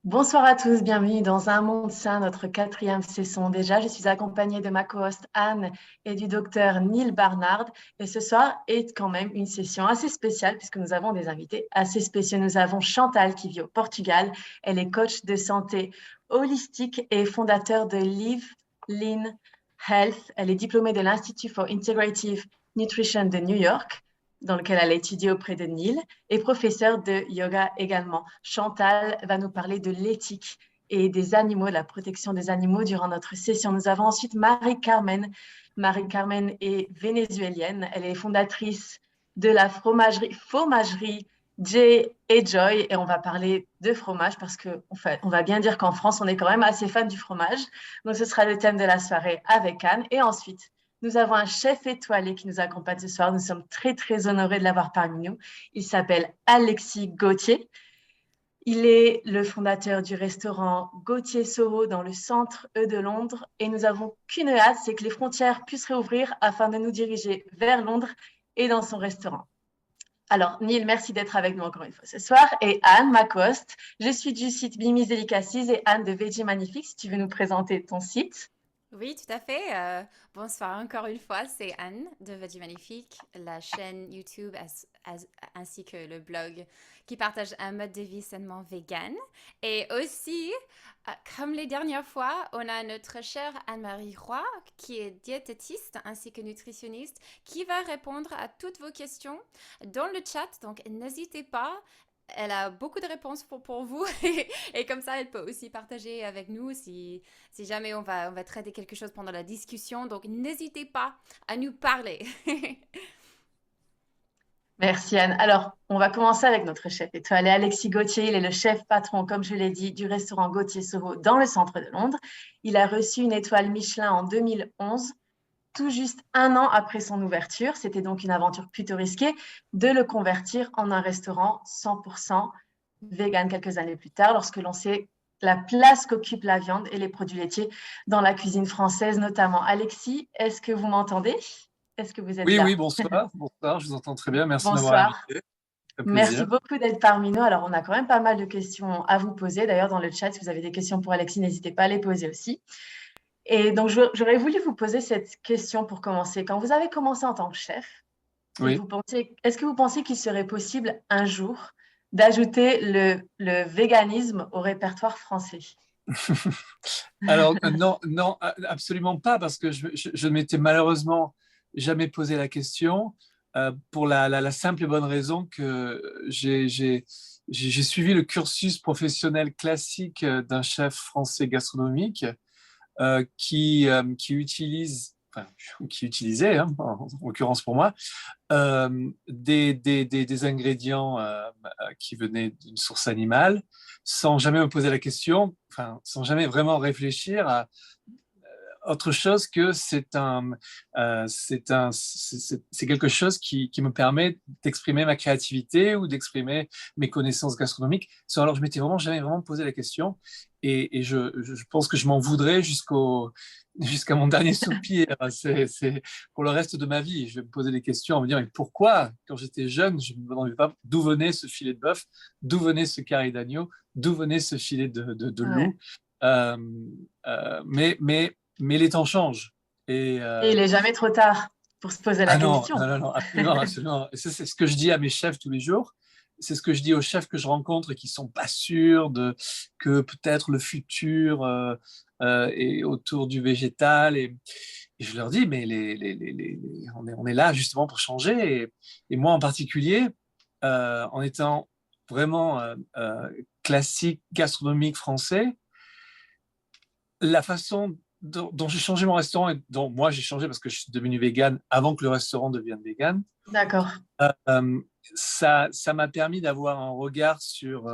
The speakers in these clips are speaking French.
Bonsoir à tous, bienvenue dans Un monde sain, notre quatrième saison déjà. Je suis accompagnée de ma co-host Anne et du docteur Neil Barnard. Et ce soir est quand même une session assez spéciale puisque nous avons des invités assez spéciaux. Nous avons Chantal qui vit au Portugal. Elle est coach de santé holistique et fondateur de Live Lean Health. Elle est diplômée de l'Institute for Integrative Nutrition de New York, dans lequel elle a étudié auprès de Neil, et professeure de yoga également. Chantal va nous parler de l'éthique et des animaux, de la protection des animaux durant notre session. Nous avons ensuite Marie-Carmen. Marie-Carmen est vénézuélienne. Elle est fondatrice de la fromagerie Jay et Joy. Et on va parler de fromage parce qu'on va bien dire qu'en France, on est quand même assez fan du fromage. Donc, ce sera le thème de la soirée avec Anne. Et ensuite, nous avons un chef étoilé qui nous accompagne ce soir. Nous sommes très, très honorés de l'avoir parmi nous. Il s'appelle Alexis Gauthier. Il est le fondateur du restaurant Gauthier Soho dans le centre de Londres. Et nous avons qu'une hâte, c'est que les frontières puissent réouvrir afin de nous diriger vers Londres et dans son restaurant. Alors, Neil, merci d'être avec nous encore une fois ce soir. Et Anne, ma co-host, je suis du site Mimi's Delicacies et Anne de Veggie Magnifique, si tu veux nous présenter ton site. Oui, tout à fait. Bonsoir encore une fois, c'est Anne de Veggie Magnifique, la chaîne YouTube ainsi que le blog qui partage un mode de vie sainement vegan. Et aussi, comme les dernières fois, on a notre chère Anne-Marie Roy qui est diététiste ainsi que nutritionniste qui va répondre à toutes vos questions dans le chat. Donc n'hésitez pas. Elle a beaucoup de réponses pour vous et comme ça, elle peut aussi partager avec nous si jamais on va traiter quelque chose pendant la discussion. Donc, n'hésitez pas à nous parler. Merci Anne. Alors, on va commencer avec notre chef étoilé, Alexis Gauthier. Il est le chef patron, comme je l'ai dit, du restaurant Gauthier Soho dans le centre de Londres. Il a reçu une étoile Michelin en 2011, tout juste un an après son ouverture. C'était donc une aventure plutôt risquée de le convertir en un restaurant 100% vegan quelques années plus tard, lorsque l'on sait la place qu'occupe la viande et les produits laitiers dans la cuisine française notamment. Alexis, est-ce que vous m'entendez? Est-ce que vous êtes Oui, là? oui, bonsoir, bonsoir, je vous entends très bien. Merci de m'avoir Bonsoir. invité. Un Merci plaisir. beaucoup d'être parmi nous. Alors, on a quand même pas mal de questions à vous poser. D'ailleurs, dans le chat, si vous avez des questions pour Alexis, n'hésitez pas à les poser aussi. Et donc, j'aurais voulu vous poser cette question pour commencer. Quand vous avez commencé en tant que chef, Oui. est-ce que vous pensez qu'il serait possible un jour d'ajouter le véganisme au répertoire français? Alors, non, non, absolument pas, parce que je ne m'étais malheureusement jamais posé la question pour la simple et bonne raison que j'ai suivi le cursus professionnel classique d'un chef français gastronomique qui utilise, enfin, ou qui utilisait, hein, en l'occurrence pour moi, des ingrédients qui venaient d'une source animale, sans jamais me poser la question, enfin, sans jamais vraiment réfléchir à autre chose que c'est quelque chose qui me permet d'exprimer ma créativité ou d'exprimer mes connaissances gastronomiques. Alors, je m'étais vraiment jamais vraiment posé la question et je pense que je m'en voudrais jusqu'à mon dernier soupir. C'est pour le reste de ma vie. Je vais me poser des questions en me disant, mais pourquoi, quand j'étais jeune, je ne me demandais pas d'où venait ce filet de bœuf, d'où venait ce carré d'agneau, d'où venait ce filet de Ouais. loup. Euh, mais les temps changent. Et Et il n'est jamais trop tard pour se poser la ah non, question. non, non, non, absolument, absolument. Et ça, c'est ce que je dis à mes chefs tous les jours. C'est ce que je dis aux chefs que je rencontre et qui sont pas sûrs que peut-être le futur est autour du végétal. Et je leur dis, mais on est là justement pour changer. Et moi en particulier, en étant vraiment classique gastronomique français, la façon dont j'ai changé mon restaurant et dont moi j'ai changé parce que je suis devenu vegan avant que le restaurant devienne vegan, D'accord. euh, ça m'a permis d'avoir un regard sur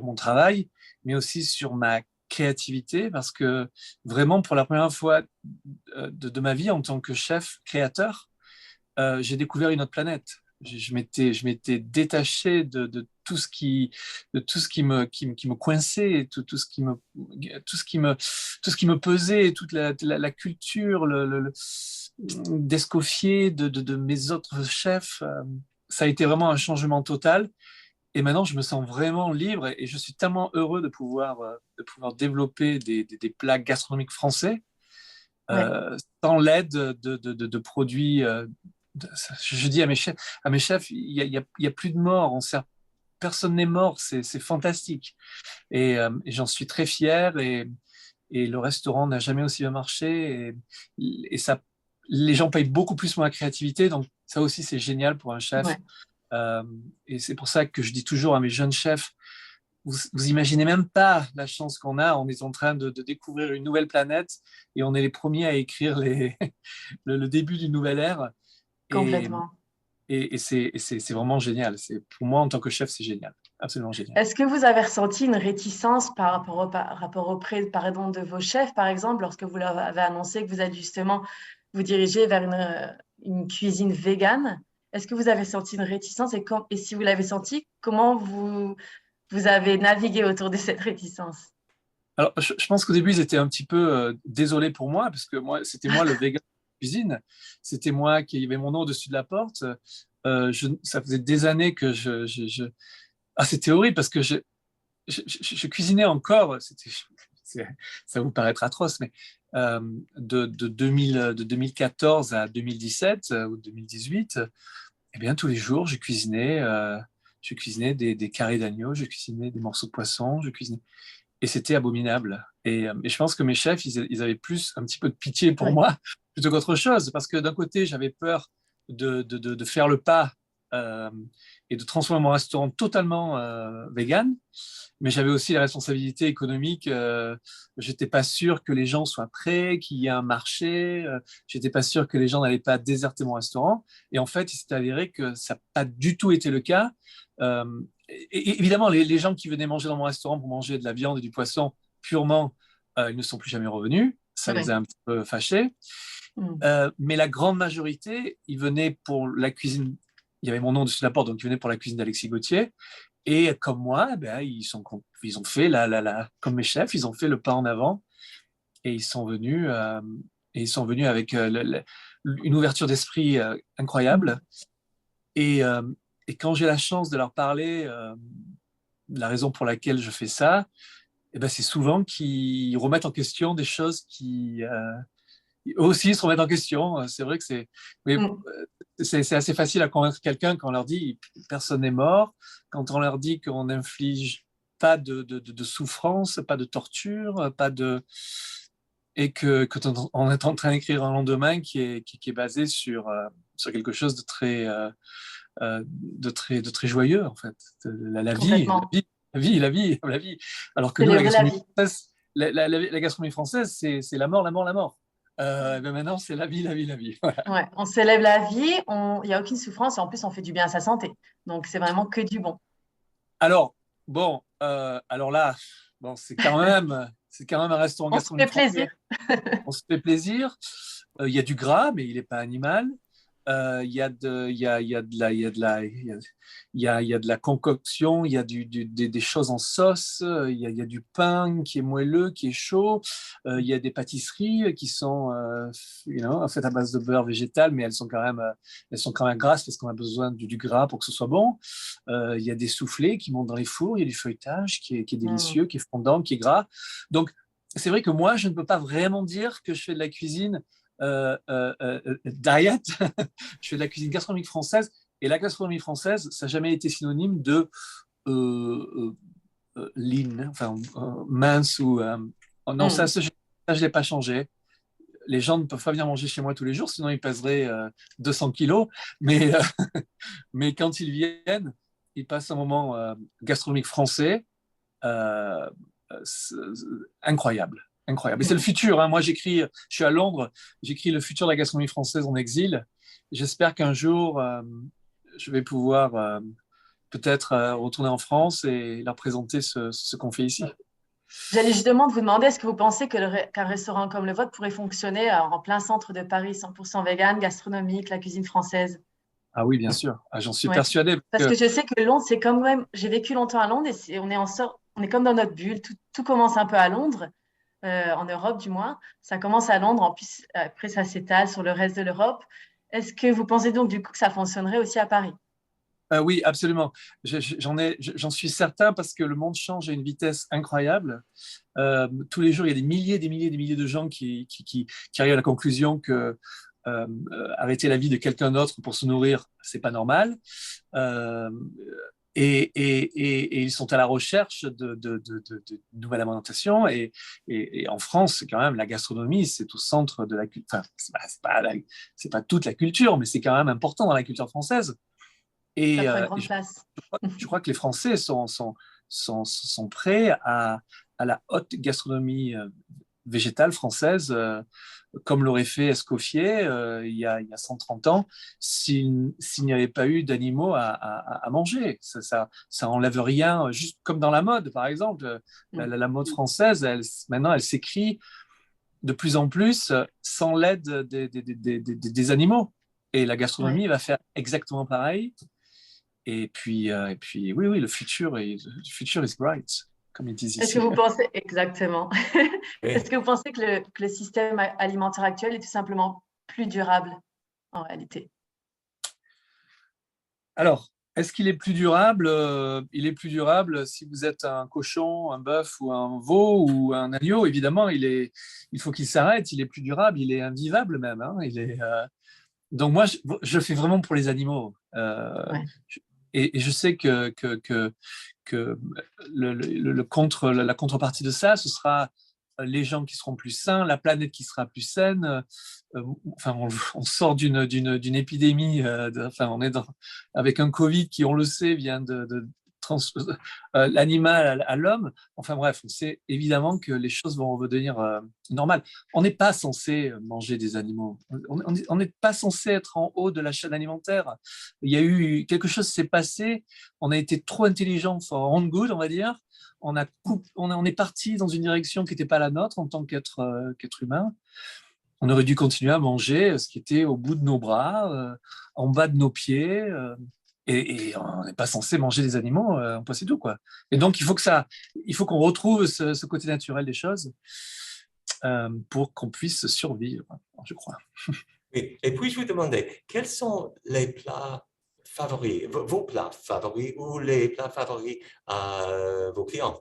mon travail, mais aussi sur ma créativité, parce que vraiment pour la première fois de ma vie en tant que chef créateur, j'ai découvert une autre planète. Je m'étais détaché de tout ce qui me coinçait, tout ce qui me pesait, toute la culture, d'Escoffier, de mes autres chefs. Ça a été vraiment un changement total. Et maintenant, je me sens vraiment libre et je suis tellement heureux de pouvoir développer des plats gastronomiques français Ouais, sans l'aide de produits. Je dis à mes chefs, il y a plus de morts, personne n'est mort, c'est fantastique. Et j'en suis très fier et le restaurant n'a jamais aussi bien marché et ça, les gens payent beaucoup plus pour la créativité, donc ça aussi c'est génial pour un chef. ouais. Euh, et c'est pour ça que je dis toujours à mes jeunes chefs, vous imaginez même pas la chance qu'on a. On est en train de découvrir une nouvelle planète et on est les premiers à écrire le début d'une nouvelle ère. Et, Complètement. c'est vraiment génial. Pour moi, en tant que chef, c'est génial. Absolument génial. Est-ce que vous avez ressenti une réticence par rapport auprès, pardon, de vos chefs, par exemple, lorsque vous leur avez annoncé que vous allez justement vous diriger vers une cuisine végane? Est-ce que vous avez senti une réticence et si vous l'avez senti, comment vous avez navigué autour de cette réticence? Alors, je pense qu'au début, ils étaient un petit peu désolés pour moi, parce que moi, c'était moi le végan de la cuisine. C'était moi qui avait mon nom au-dessus de la porte. Ça faisait des années que Ah, c'était horrible parce que je cuisinais encore. Ça vous paraître atroce, mais de 2014 à 2017 ou 2018, eh bien, tous les jours, je cuisinais des carrés d'agneau, je cuisinais des morceaux de poisson, je cuisinais et c'était abominable. Et je pense que mes chefs, ils avaient plus un petit peu de pitié pour Oui, moi plutôt qu'autre chose, parce que d'un côté, j'avais peur de faire le pas euh, et de transformer mon restaurant totalement vegan, mais j'avais aussi la responsabilité économique. J'étais pas sûr que les gens soient prêts, qu'il y ait un marché. J'étais pas sûr que les gens n'allaient pas déserter mon restaurant. Et en fait, il s'est avéré que ça n'a pas du tout été le cas. Euh, et évidemment, les gens qui venaient manger dans mon restaurant pour manger de la viande et du poisson purement, ils ne sont plus jamais revenus. Ça les oui. a un petit peu fâchés. Mm. Mais la grande majorité, ils venaient pour la cuisine. Il y avait mon nom dessus de la porte, donc ils venaient pour la cuisine d'Alexis Gauthier. Et comme moi, ben, ils ont fait comme mes chefs, ils ont fait le pas en avant et ils sont venus avec une ouverture d'esprit incroyable. Mm. Et, euh, et quand j'ai la chance de leur parler, la raison pour laquelle je fais ça, eh ben, c'est souvent qu'ils remettent en question des choses eux aussi se remettent en question. C'est vrai que mais Mm. c'est assez facile à convaincre quelqu'un quand on leur dit personne n'est mort, quand on leur dit qu'on n'inflige pas de souffrance, pas de torture, pas de et que on est en train d'écrire un lendemain qui est basé sur quelque chose de très joyeux en fait, la vie, la Complètement. vie, la vie, la vie, la vie. Alors que nous, Célébrer la vie. la gastronomie française, c'est la mort, la mort, la mort. Ben maintenant, c'est la vie, la vie, la vie. Voilà. Ouais, on célèbre la vie, il n'y a aucune souffrance et en plus on fait du bien à sa santé. Donc c'est vraiment que du bon. Alors, bon, alors là, bon, c'est quand même un restaurant On se fait gastronomique français. plaisir. On se fait plaisir. Il y a du gras, mais il n'est pas animal. Il y a de la, il y a de la concoction, il y a des choses en sauce, il y a du pain qui est moelleux, qui est chaud, il y a des pâtisseries qui sont faites à base de beurre végétal, mais elles sont quand même grasses parce qu'on a besoin du gras pour que ce soit bon. Il y a des soufflets qui montent dans les fours, il y a du feuilletage qui est Mm. délicieux, qui est fondant, qui est gras. Donc, c'est vrai que moi, je ne peux pas vraiment dire que je fais de la cuisine diet. Je fais de la cuisine gastronomique française. Et la gastronomie française, ça n'a jamais été synonyme de euh, lean, enfin mince ou. Oh non, Mm. ça je ne l'ai pas changé. Les gens ne peuvent pas venir manger chez moi tous les jours, sinon ils pèseraient 200 kilos. Mais, mais quand ils viennent, ils passent un moment gastronomique français euh, incroyable. Incroyable. Et c'est le Mm. futur. Hein. Moi, je suis à Londres, j'écris le futur de la gastronomie française en exil. J'espère qu'un jour, je vais pouvoir peut-être retourner en France et leur présenter ce qu'on fait ici. J'allais justement vous demander, est-ce que vous pensez que qu'un restaurant comme le vôtre pourrait fonctionner en plein centre de Paris, 100% vegan, gastronomique, la cuisine française? Ah oui, bien sûr. Ah, j'en suis Ouais. persuadé. Parce Parce que que, je sais que Londres, c'est quand même. J'ai vécu longtemps à Londres et on est comme dans notre bulle. Tout commence un peu à Londres, en Europe du moins. Ça commence à Londres, en plus, après ça s'étale sur le reste de l'Europe. Est-ce que vous pensez donc du coup que ça fonctionnerait aussi à Paris? Oui, absolument. J'en suis certain parce que le monde change à une vitesse incroyable. Tous les jours, il y a des milliers de gens qui arrivent à la conclusion que arrêter la vie de quelqu'un d'autre pour se nourrir, c'est pas normal. Euh, et ils sont à la recherche de nouvelles alimentations. Et en France, c'est quand même la gastronomie, c'est au centre de la culture. Enfin, c'est pas toute la culture, mais c'est quand même important dans la culture française. Ça Et, prend une euh, et grande place. je crois que les Français sont prêts à la haute gastronomie végétale française, comme l'aurait fait Escoffier il y a 130 ans, s'il n'y avait pas eu d'animaux à manger. Ça enlève rien, juste comme dans la mode, par exemple. La mode française, maintenant, elle s'écrit de plus en plus sans l'aide des animaux. Et la Ouais. gastronomie va faire exactement pareil. Et puis, oui, le future is bright, comme ils disent Est-ce que ici. vous pensez exactement? Est-ce Oui. que vous pensez que le système alimentaire actuel est tout simplement plus durable en réalité? Alors, est-ce qu'il est plus durable? Il est plus durable si vous êtes un cochon, un bœuf ou un veau ou un agneau. Évidemment, il faut qu'il s'arrête. Il est plus durable. Il est invivable même, hein. Donc moi, je fais vraiment pour les animaux. Ouais. Et je sais que la contrepartie de ça, ce sera les gens qui seront plus sains, la planète qui sera plus saine. Enfin, on sort d'une épidémie, enfin, avec un Covid qui, on le sait, vient de l'animal à l'homme. Enfin bref, on sait évidemment que les choses vont redevenir normales. On n'est pas censé manger des animaux. On n'est pas censé être en haut de la chaîne alimentaire. Il y a eu quelque chose qui s'est passé. On a été trop intelligent for own good, on va dire. On est parti dans une direction qui n'était pas la nôtre en tant qu'être humain. On aurait dû continuer à manger ce qui était au bout de nos bras, en bas de nos pieds. Et on n'est pas censé manger des animaux, on passe tout, quoi. Et donc, il faut qu'on retrouve ce côté naturel des choses pour qu'on puisse survivre, je crois. Oui. Et puis, je vous demandais, quels sont les plats favoris, vos plats favoris ou les plats favoris à vos clients?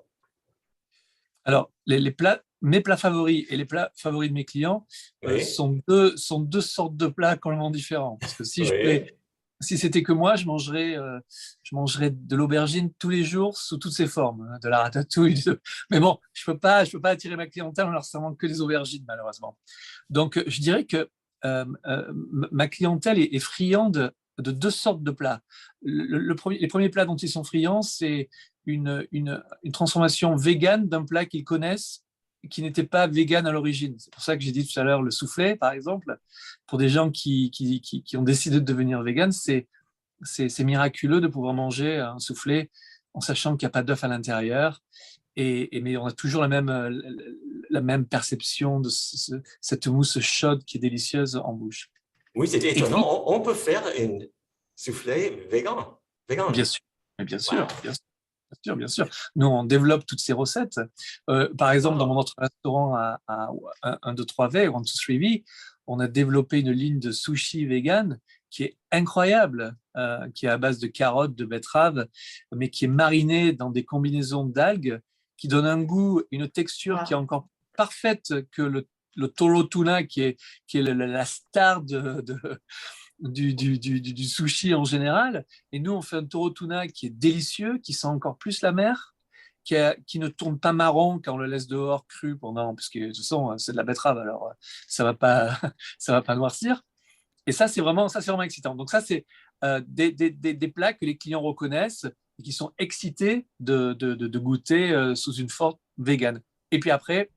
Alors, mes plats favoris et les plats favoris de mes clients Oui, sont deux sortes de plats complètement différents. Parce que oui, si c'était que moi, je mangerais de l'aubergine tous les jours sous toutes ses formes, hein, de la ratatouille. Mais bon, je peux pas attirer ma clientèle en leur servant que des aubergines, malheureusement. Donc, je dirais que ma clientèle est friande de deux sortes de plats. Les premiers plats dont ils sont friands, c'est une transformation végane d'un plat qu'ils connaissent qui n'était pas vegan à l'origine. C'est pour ça que j'ai dit tout à l'heure le soufflé, par exemple. Pour des gens qui ont décidé de devenir vegan, c'est miraculeux de pouvoir manger un soufflé en sachant qu'il n'y a pas d'œuf à l'intérieur. Mais on a toujours la même perception de cette mousse chaude qui est délicieuse en bouche. oui, c'est Et puis, étonnant. On peut faire un soufflé vegan. Vegan. bien sûr, mais bien Wow. sûr, bien sûr. Bien sûr, bien sûr. Nous, on développe toutes ces recettes. Par exemple, dans mon Wow. autre restaurant à 1, 2, 3V, 1, 2, 3V, on a développé une ligne de sushi vegan qui est incroyable, qui est à base de carottes, de betteraves, mais qui est marinée dans des combinaisons d'algues qui donnent un goût, une texture qui est Wow. encore parfaite que le toro tuna, qui est la star du sushi en général. Et nous, on fait un toro tuna qui est délicieux, qui sent encore plus la mer, qui ne tourne pas marron quand on le laisse dehors cru parce que de toute façon, c'est de la betterave, alors ça va pas, ça va pas noircir. Et ça, c'est vraiment excitant. Donc ça, c'est des plats que les clients reconnaissent et qui sont excités de goûter sous une forme végane. Et puis après,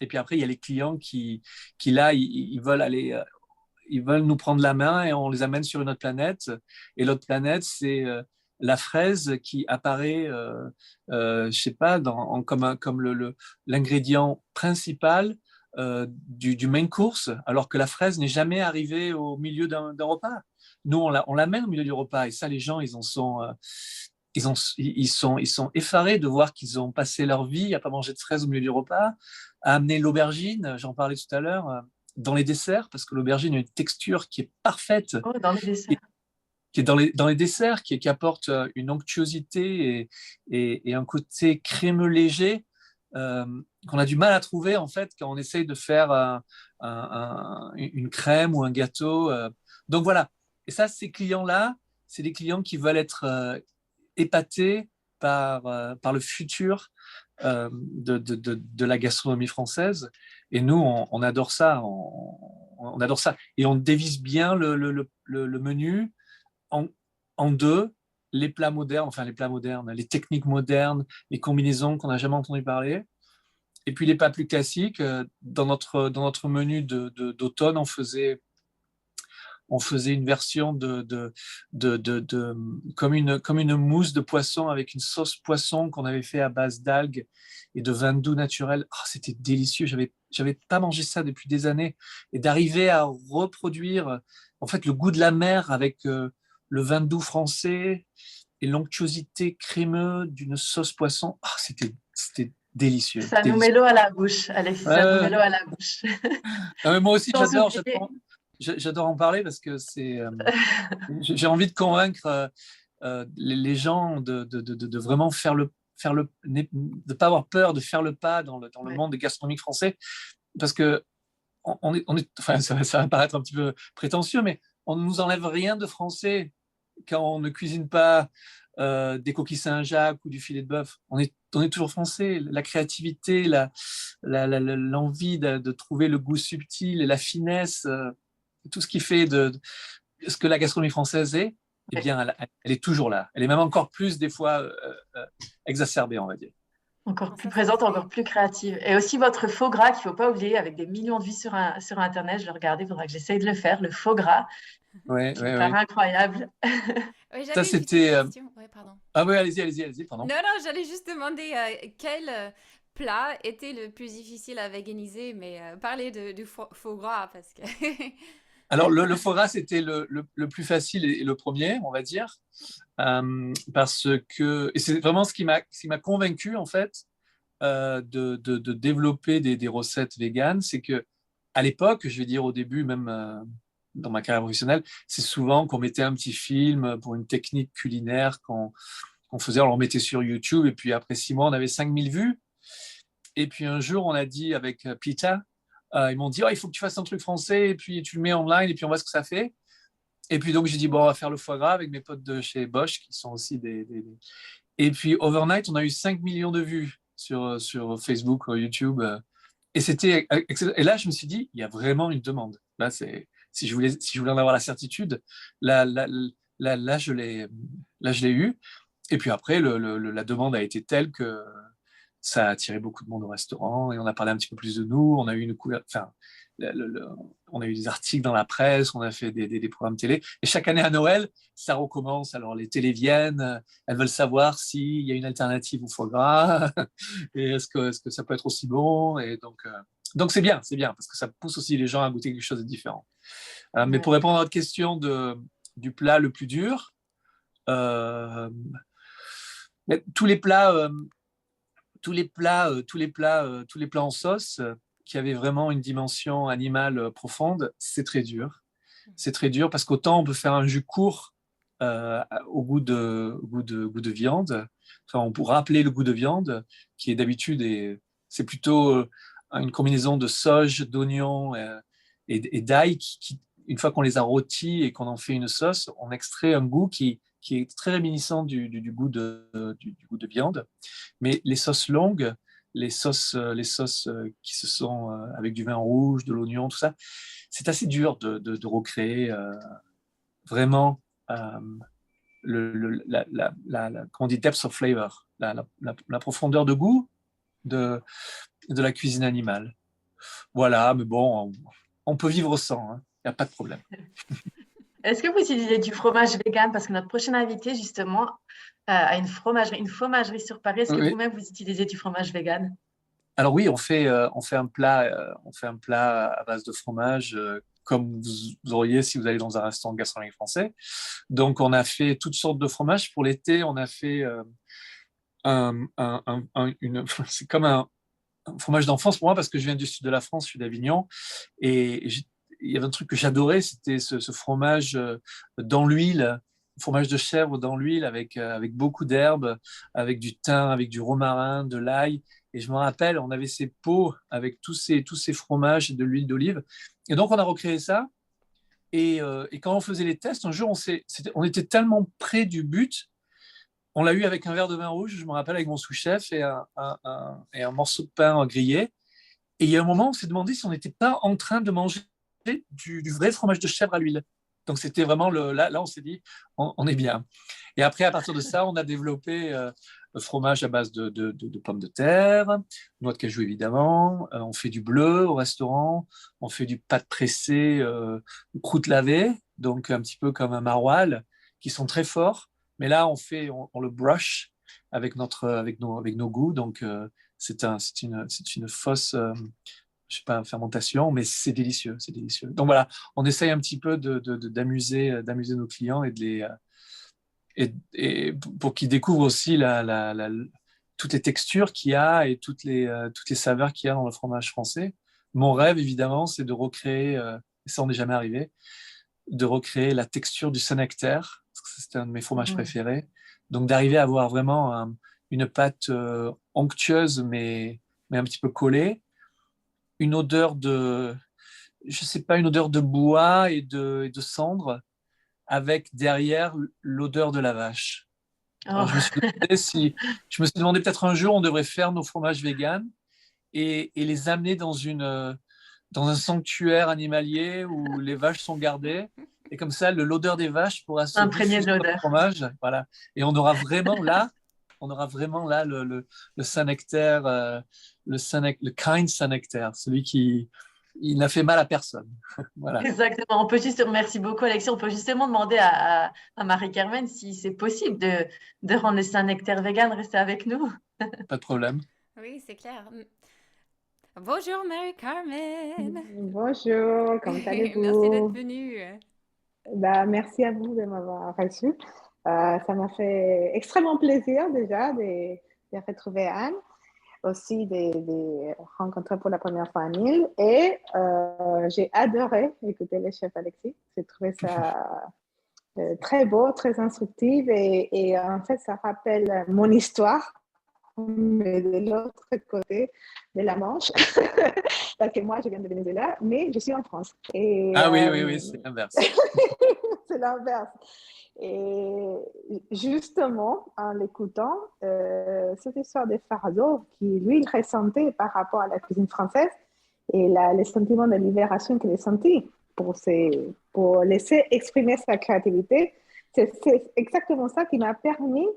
il y a les clients qui là, ils veulent aller ils veulent nous prendre la main et on les amène sur une autre planète. Et l'autre planète, c'est la fraise qui apparaît, je sais pas, comme l'ingrédient principal du main course, alors que la fraise n'est jamais arrivée au milieu d'un repas. Nous, on l'amène au milieu du repas. Et ça, les gens, ils sont effarés de voir qu'ils ont passé leur vie à pas manger de fraises au milieu du repas, à amener l'aubergine, j'en parlais tout à l'heure, dans les desserts, parce que l'aubergine a une texture qui est parfaite. Oh, dans les Et, desserts. qui est dans les desserts, qui apporte une onctuosité et un côté crémeux léger qu'on a du mal à trouver en fait quand on essaye de faire une crème ou un gâteau. Donc voilà. Et ça, ces clients-là, c'est des clients qui veulent être épatés par le futur de la gastronomie française. Et nous, on adore ça. On adore ça. Et on dévisse bien le menu en deux, les plats modernes, les techniques modernes, les combinaisons qu'on n'a jamais entendu parler. Et puis les plats plus classiques, dans notre menu d'automne, on faisait une version comme une mousse de poisson avec une sauce poisson qu'on avait fait à base d'algues et de vin doux naturel. Oh, c'était délicieux. J'avais pas mangé ça depuis des années. Et d'arriver à reproduire en fait le goût de la mer avec le vin doux français et l'onctuosité crémeuse d'une sauce poisson. Oh, c'était délicieux. Ça nous met Délicieux. l'eau à la bouche, Alexis, ça nous met l'eau à la bouche. Ah, mais moi aussi, Sans oublier. j'adore en parler parce que j'ai envie de convaincre les gens de vraiment de pas avoir peur de faire le pas dans le Ouais. monde gastronomique français, parce que enfin, ça va paraître un petit peu prétentieux, mais on ne nous enlève rien de français quand on ne cuisine pas des coquilles Saint-Jacques ou du filet de bœuf. On est toujours français. La créativité, l'envie de trouver le goût subtil et la finesse, tout ce qui fait de ce que la gastronomie française est, eh bien, elle est toujours là. Elle est même encore plus, des fois, exacerbée, on va dire. Encore plus Ça, présente, c'est encore plus créative. Et aussi votre faux gras qu'il ne faut pas oublier, avec des millions de vues sur Internet. Je l'ai regardé, il faudra que j'essaye de le faire, le faux gras, Ouais, qui me ouais, paraît ouais. incroyable. Oui, Ça, j'avais une petite c'était. question. Ouais, pardon. Ah oui, allez-y, pardon. Non, non, j'allais juste demander quel plat était le plus difficile à véganiser, mais parler du faux gras parce que. Alors, le foie gras, c'était le plus facile et le premier, on va dire, parce que, et c'est vraiment ce qui m'a convaincu, en fait, de développer des recettes véganes, c'est que à l'époque, je vais dire au début, même dans ma carrière professionnelle, c'est souvent qu'on mettait un petit film pour une technique culinaire qu'on faisait, on le mettait sur YouTube, et puis après 6 mois, on avait 5000 vues. Et puis un jour, on a dit avec Pita, ils m'ont dit, oh, il faut que tu fasses un truc français, et puis tu le mets online, et puis on voit ce que ça fait. Et puis donc, j'ai dit, bon, on va faire le foie gras avec mes potes de chez Bosch, qui sont aussi Et puis, overnight, on a eu 5 millions de vues sur Facebook, YouTube. Et là, je me suis dit, il y a vraiment une demande. Là, si je voulais en avoir la certitude, là, là, là, je l'ai eu. Et puis après, la demande a été telle que ça a attiré beaucoup de monde au restaurant et on a parlé un petit peu plus de nous. On a eu enfin, on a eu des articles dans la presse, on a fait des programmes télé. Et chaque année à Noël, ça recommence. Alors les télés viennent, elles veulent savoir s'il y a une alternative au foie gras et est-ce que ça peut être aussi bon. Et donc c'est bien, parce que ça pousse aussi les gens à goûter quelque chose de différent. Mais Ouais. pour répondre à votre question du plat le plus dur, euh, tous les plats en sauce qui avaient vraiment une dimension animale profonde, c'est très dur. C'est très dur parce qu'autant on peut faire un jus court au goût de viande. Enfin, on pourra rappeler le goût de viande qui est d'habitude c'est plutôt une combinaison de sauge, d'oignons et d'ail une fois qu'on les a rôtis et qu'on en fait une sauce, on extrait un goût qui est très réminiscent du goût du goût de viande. Mais les sauces longues, les sauces qui se sont avec du vin rouge, de l'oignon, tout ça, c'est assez dur de recréer vraiment comment on dit, depth of flavor, la profondeur de goût de la cuisine animale. Voilà, mais bon, on peut vivre sans, hein, il n'y a pas de problème. Est-ce que vous utilisez du fromage vegan? Parce que notre prochain invité, justement, a une fromagerie sur Paris. Est-ce que Oui. vous-même, vous utilisez du fromage vegan? Alors oui, on fait un plat à base de fromage comme vous auriez si vous allez dans un restaurant gastronomique français. Donc on a fait toutes sortes de fromages. Pour l'été, on a fait c'est comme un fromage d'enfance pour moi parce que je viens du sud de la France, je suis d'Avignon, et il y avait un truc que j'adorais, c'était ce fromage dans l'huile fromage de chèvre dans l'huile avec beaucoup d'herbes, avec du thym, avec du romarin, de l'ail. Et je me rappelle, on avait ces pots avec tous ces fromages et de l'huile d'olive. Et donc, on a recréé ça. Et quand on faisait les tests, un jour, on était tellement près du but. On l'a eu avec un verre de vin rouge, je me rappelle, avec mon sous-chef et un morceau de pain grillé. Et il y a un moment, on s'est demandé si on n'était pas en train de manger du vrai fromage de chèvre à l'huile. Donc, c'était vraiment là, on s'est dit, on est bien. Et après, à partir de ça, on a développé le fromage à base de pommes de terre, noix de cajou évidemment. On fait du bleu au restaurant. On fait du pâte pressé, croûte lavée, donc un petit peu comme un maroilles, qui sont très forts. Mais là, on le brush avec nos goûts. Donc, c'est une fausse, je sais pas, fermentation, mais c'est délicieux, c'est délicieux. Donc voilà, on essaye un petit peu d'amuser nos clients et pour qu'ils découvrent aussi toutes les textures qu'il y a et toutes les saveurs qu'il y a dans le fromage français. Mon rêve, évidemment, c'est de recréer, et ça on n'est jamais arrivé, de recréer la texture du Saint-Nectaire, parce que c'est un de mes fromages préférés. Donc d'arriver à avoir vraiment une pâte onctueuse, mais un petit peu collée, une odeur je sais pas, une odeur de bois et de cendre, avec derrière l'odeur de la vache. Alors, je me suis demandé peut-être un jour, on devrait faire nos fromages véganes et les amener dans un sanctuaire animalier où les vaches sont gardées. Et comme ça, l'odeur des vaches pourra se Imprégné diffuser de dans le l'odeur. fromage. Voilà. Et on aura vraiment là le Saint-Nectaire, le kind Saint-Nectaire, celui qui il n'a fait mal à personne. Voilà. Exactement. Merci beaucoup, Alexis. On peut justement demander à Marie-Carmen si c'est possible de rendre le Saint-Nectaire vegan rester avec nous. Pas de problème. Oui, c'est clair. Bonjour Mary-Carmen. Bonjour, comment Merci d'être allez-vous? venue. Bah, merci à vous de m'avoir reçu. Ça m'a fait extrêmement plaisir déjà de retrouver Anne, aussi de rencontrer pour la première fois Anil. Et j'ai adoré écouter le chef Alexis. J'ai trouvé ça très beau, très instructif et en fait, ça rappelle mon histoire, mais de l'autre côté de la Manche, parce que moi, je viens de Venezuela, mais je suis en France. Et, Ah oui, oui, oui, c'est l'inverse. c'est l'inverse. Et justement, en l'écoutant, cette histoire de Fardeau, qui lui, il ressentait par rapport à la cuisine française et le sentiment de libération qu'il a senti pour laisser exprimer sa créativité, c'est exactement ça qui m'a permis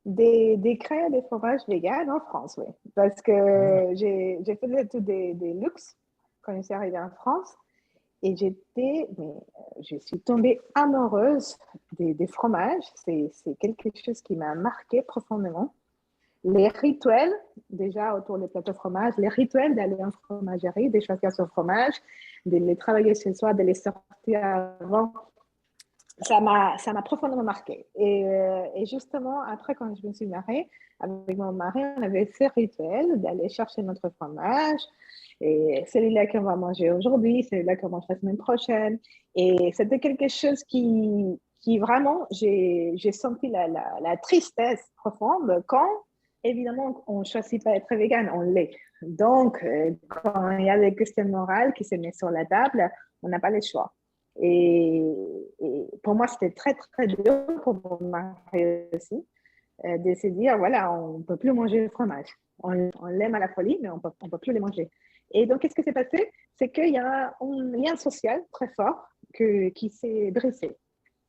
de créer des fromages véganes en France, oui. Parce que j'ai fait des études des luxe quand je suis arrivée en France et je suis tombée amoureuse des fromages. C'est quelque chose qui m'a marqué profondément. Les rituels, déjà autour des plateaux de fromage, les rituels d'aller en fromagerie, de choisir son fromage, de les travailler chez soi, de les sortir avant, ça m'a profondément marqué. Et justement, après, quand je me suis mariée, avec mon mari, on avait ce rituel d'aller chercher notre fromage. Et celui-là qu'on va manger aujourd'hui, celui-là qu'on mange la semaine prochaine. Et c'était quelque chose qui vraiment, j'ai senti la tristesse profonde quand, évidemment, on ne choisit pas être vegan, on l'est. Donc, quand il y a des questions morales qui se mettent sur la table, on n'a pas le choix. Et pour moi, c'était très, très dur pour mon mari aussi, de se dire, voilà, on ne peut plus manger le fromage. On l'aime à la folie, mais on ne peut plus le manger. Et donc, qu'est-ce qui s'est passé? C'est qu'il y a un lien social très fort qui s'est dressé.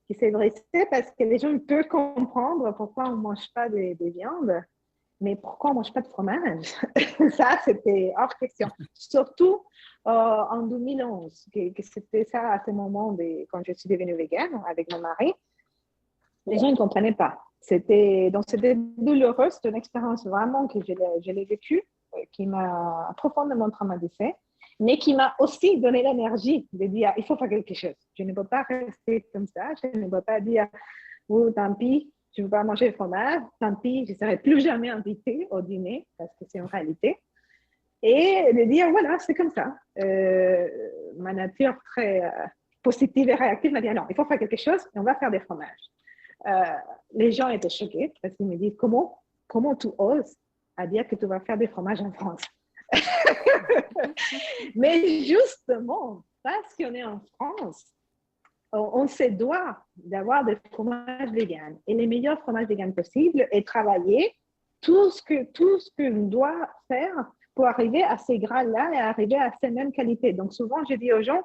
Qui s'est dressé parce que les gens peuvent comprendre pourquoi on ne mange pas de viande, mais pourquoi on ne mange pas de fromage? Ça, c'était hors question. Surtout en 2011, que c'était ça à ce moment, quand je suis devenue végane avec mon mari, les gens ne comprenaient pas. Donc, c'était douloureux, c'était une expérience vraiment que je l'ai vécue, qui m'a profondément traumatisée, mais qui m'a aussi donné l'énergie de dire, il faut faire quelque chose. Je ne peux pas rester comme ça, je ne peux pas dire, oh, tant pis, je ne veux pas manger le fromage, tant pis, je ne serai plus jamais invitée au dîner, parce que c'est une réalité. Et de dire, voilà, c'est comme ça. Ma nature très positive et réactive m'a dit, non, il faut faire quelque chose et on va faire des fromages. Euh, les gens étaient choqués parce qu'ils me disent comment tu oses à dire que tu vas faire des fromages en France. Mais justement, parce qu'on est en France, on se doit d'avoir des fromages véganes et les meilleurs fromages véganes possibles et travailler tout ce qu'on doit faire pour arriver à ces gras-là et arriver à ces mêmes qualités. Donc souvent, je dis aux gens,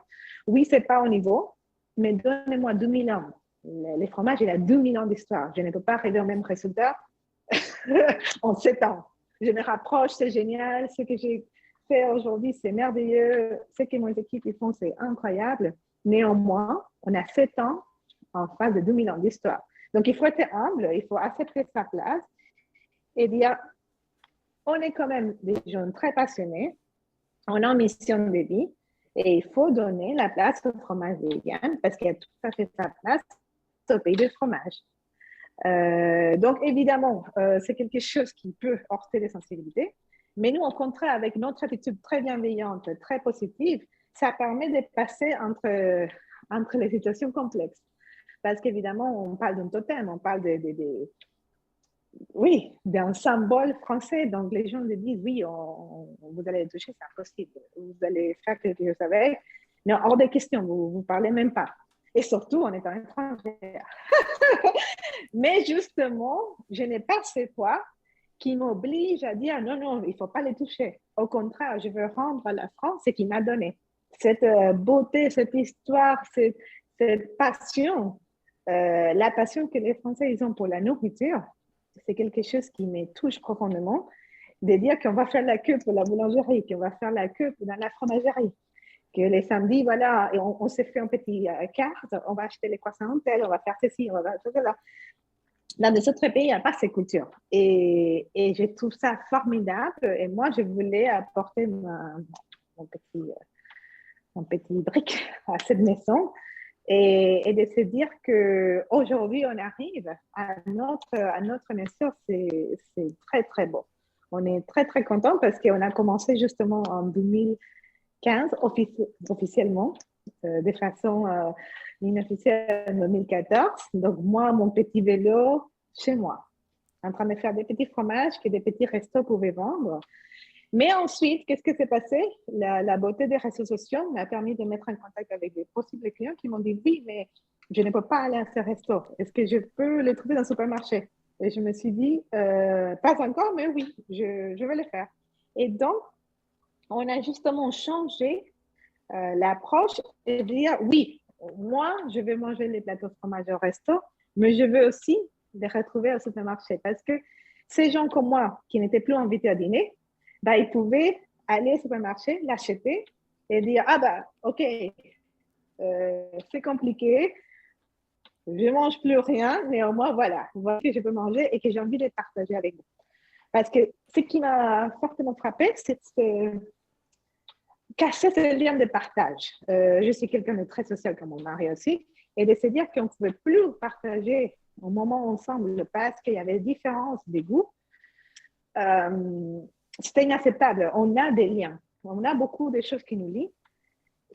oui, c'est pas au niveau, mais donnez-moi 2000 ans. Les fromages, il y a 2000 ans d'histoire. Je ne peux pas arriver au même résultat en 7 ans. Je me rapproche, c'est génial. Ce que j'ai fait aujourd'hui, c'est merveilleux. Ce que mes équipes font, c'est incroyable. Néanmoins, on a 7 ans en face de 2000 ans d'histoire. Donc, il faut être humble, il faut accepter sa place et dire, on est quand même des gens très passionnés, on a une mission de vie et il faut donner la place au fromage vegan parce qu'il y a tout à fait sa place au pays du fromage. Donc, évidemment, c'est quelque chose qui peut heurter les sensibilités, mais nous, au contraire, avec notre attitude très bienveillante, très positive, ça permet de passer entre les situations complexes. Parce qu'évidemment, on parle d'un totem, on parle oui, d'un symbole français. Donc, les gens le disent, oui, vous allez le toucher, c'est impossible. Vous allez faire quelque chose avec. Non, hors de question, vous ne parlez même pas. Et surtout, en étant étrangère. Mais justement, je n'ai pas ce poids qui m'oblige à dire, non, il ne faut pas les toucher. Au contraire, je veux rendre à la France ce qu'il m'a donné. Cette beauté, cette histoire, cette passion, la passion que les Français ils ont pour la nourriture, c'est quelque chose qui me touche profondément, de dire qu'on va faire la queue pour la boulangerie, qu'on va faire la queue dans la fromagerie, que les samedis, voilà, et on se fait un petit carte, on va acheter les croissants tel, on va faire ceci, on va faire cela. Dans les autres pays, il n'y a pas ces cultures. Et je trouve ça formidable. Et moi, je voulais apporter mon petit brique à cette maison et de se dire qu'aujourd'hui, on arrive à notre maison, c'est très, très beau. On est très, très content parce qu'on a commencé justement en 2015 officiellement, de façon inofficielle en 2014. Donc, moi, mon petit vélo chez moi, en train de faire des petits fromages que des petits restos pouvaient vendre. Mais ensuite, qu'est-ce qui s'est passé? La beauté des réseaux sociaux m'a permis de mettre en contact avec des possibles clients qui m'ont dit oui, mais je ne peux pas aller à ce resto. Est-ce que je peux les trouver dans le supermarché? Et je me suis dit, pas encore, mais oui, je vais le faire. Et donc, on a justement changé l'approche et dire oui, moi, je vais manger les plateaux de fromage au resto, mais je veux aussi les retrouver au supermarché parce que ces gens comme moi qui n'étaient plus invités à dîner, bah, ils pouvaient aller au supermarché, l'acheter et dire ah bah ok, c'est compliqué, je ne mange plus rien, mais au moins voilà que je peux manger et que j'ai envie de partager avec vous. Parce que ce qui m'a fortement frappé, c'est casser ce lien de partage. Je suis quelqu'un de très social comme mon mari aussi, et de se dire qu'on ne pouvait plus partager au moment ensemble parce qu'il y avait différence de goûts, c'était inacceptable. On a des liens, on a beaucoup de choses qui nous lient.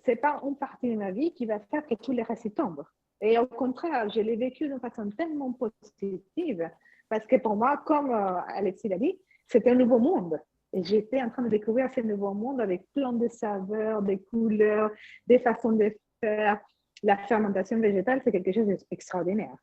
Ce n'est pas une partie de ma vie qui va faire que tous les restes tombent. Et au contraire, je l'ai vécu d'une façon tellement positive parce que pour moi, comme Alexis l'a dit, c'était un nouveau monde. Et j'étais en train de découvrir ce nouveau monde avec plein de saveurs, des couleurs, des façons de faire. La fermentation végétale, c'est quelque chose d'extraordinaire.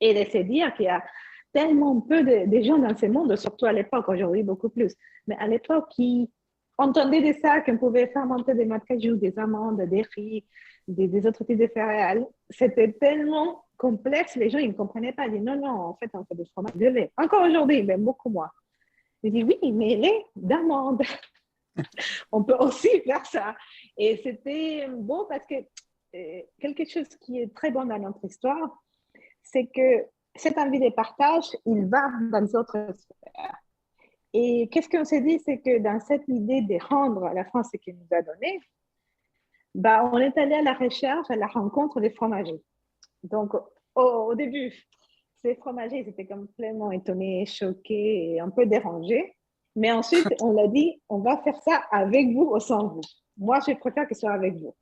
Et de se dire qu'il y a tellement peu de gens dans ce monde, surtout à l'époque, aujourd'hui beaucoup plus, mais à l'époque qui entendaient de ça, qu'on pouvait fermenter des noix de cajou, des amandes, des riz, des autres types de céréales. C'était tellement complexe, les gens ils ne comprenaient pas. Ils disaient non, en fait, on fait du fromage de lait. Encore aujourd'hui, mais beaucoup moins. Je dis oui, mais lait d'amande. On peut aussi faire ça. Et c'était beau parce que quelque chose qui est très bon dans notre histoire, c'est que cette envie de partage, il va dans les autres sphères. Et qu'est-ce qu'on s'est dit, c'est que dans cette idée de rendre à la France ce qu'il nous a donné, bah, on est allé à la recherche, à la rencontre des fromagers. Donc, au début, ces fromagers, ils étaient complètement étonnés, choqués et un peu dérangés. Mais ensuite, on l'a dit, on va faire ça avec vous ou sans vous. Moi, je préfère que ce soit avec vous.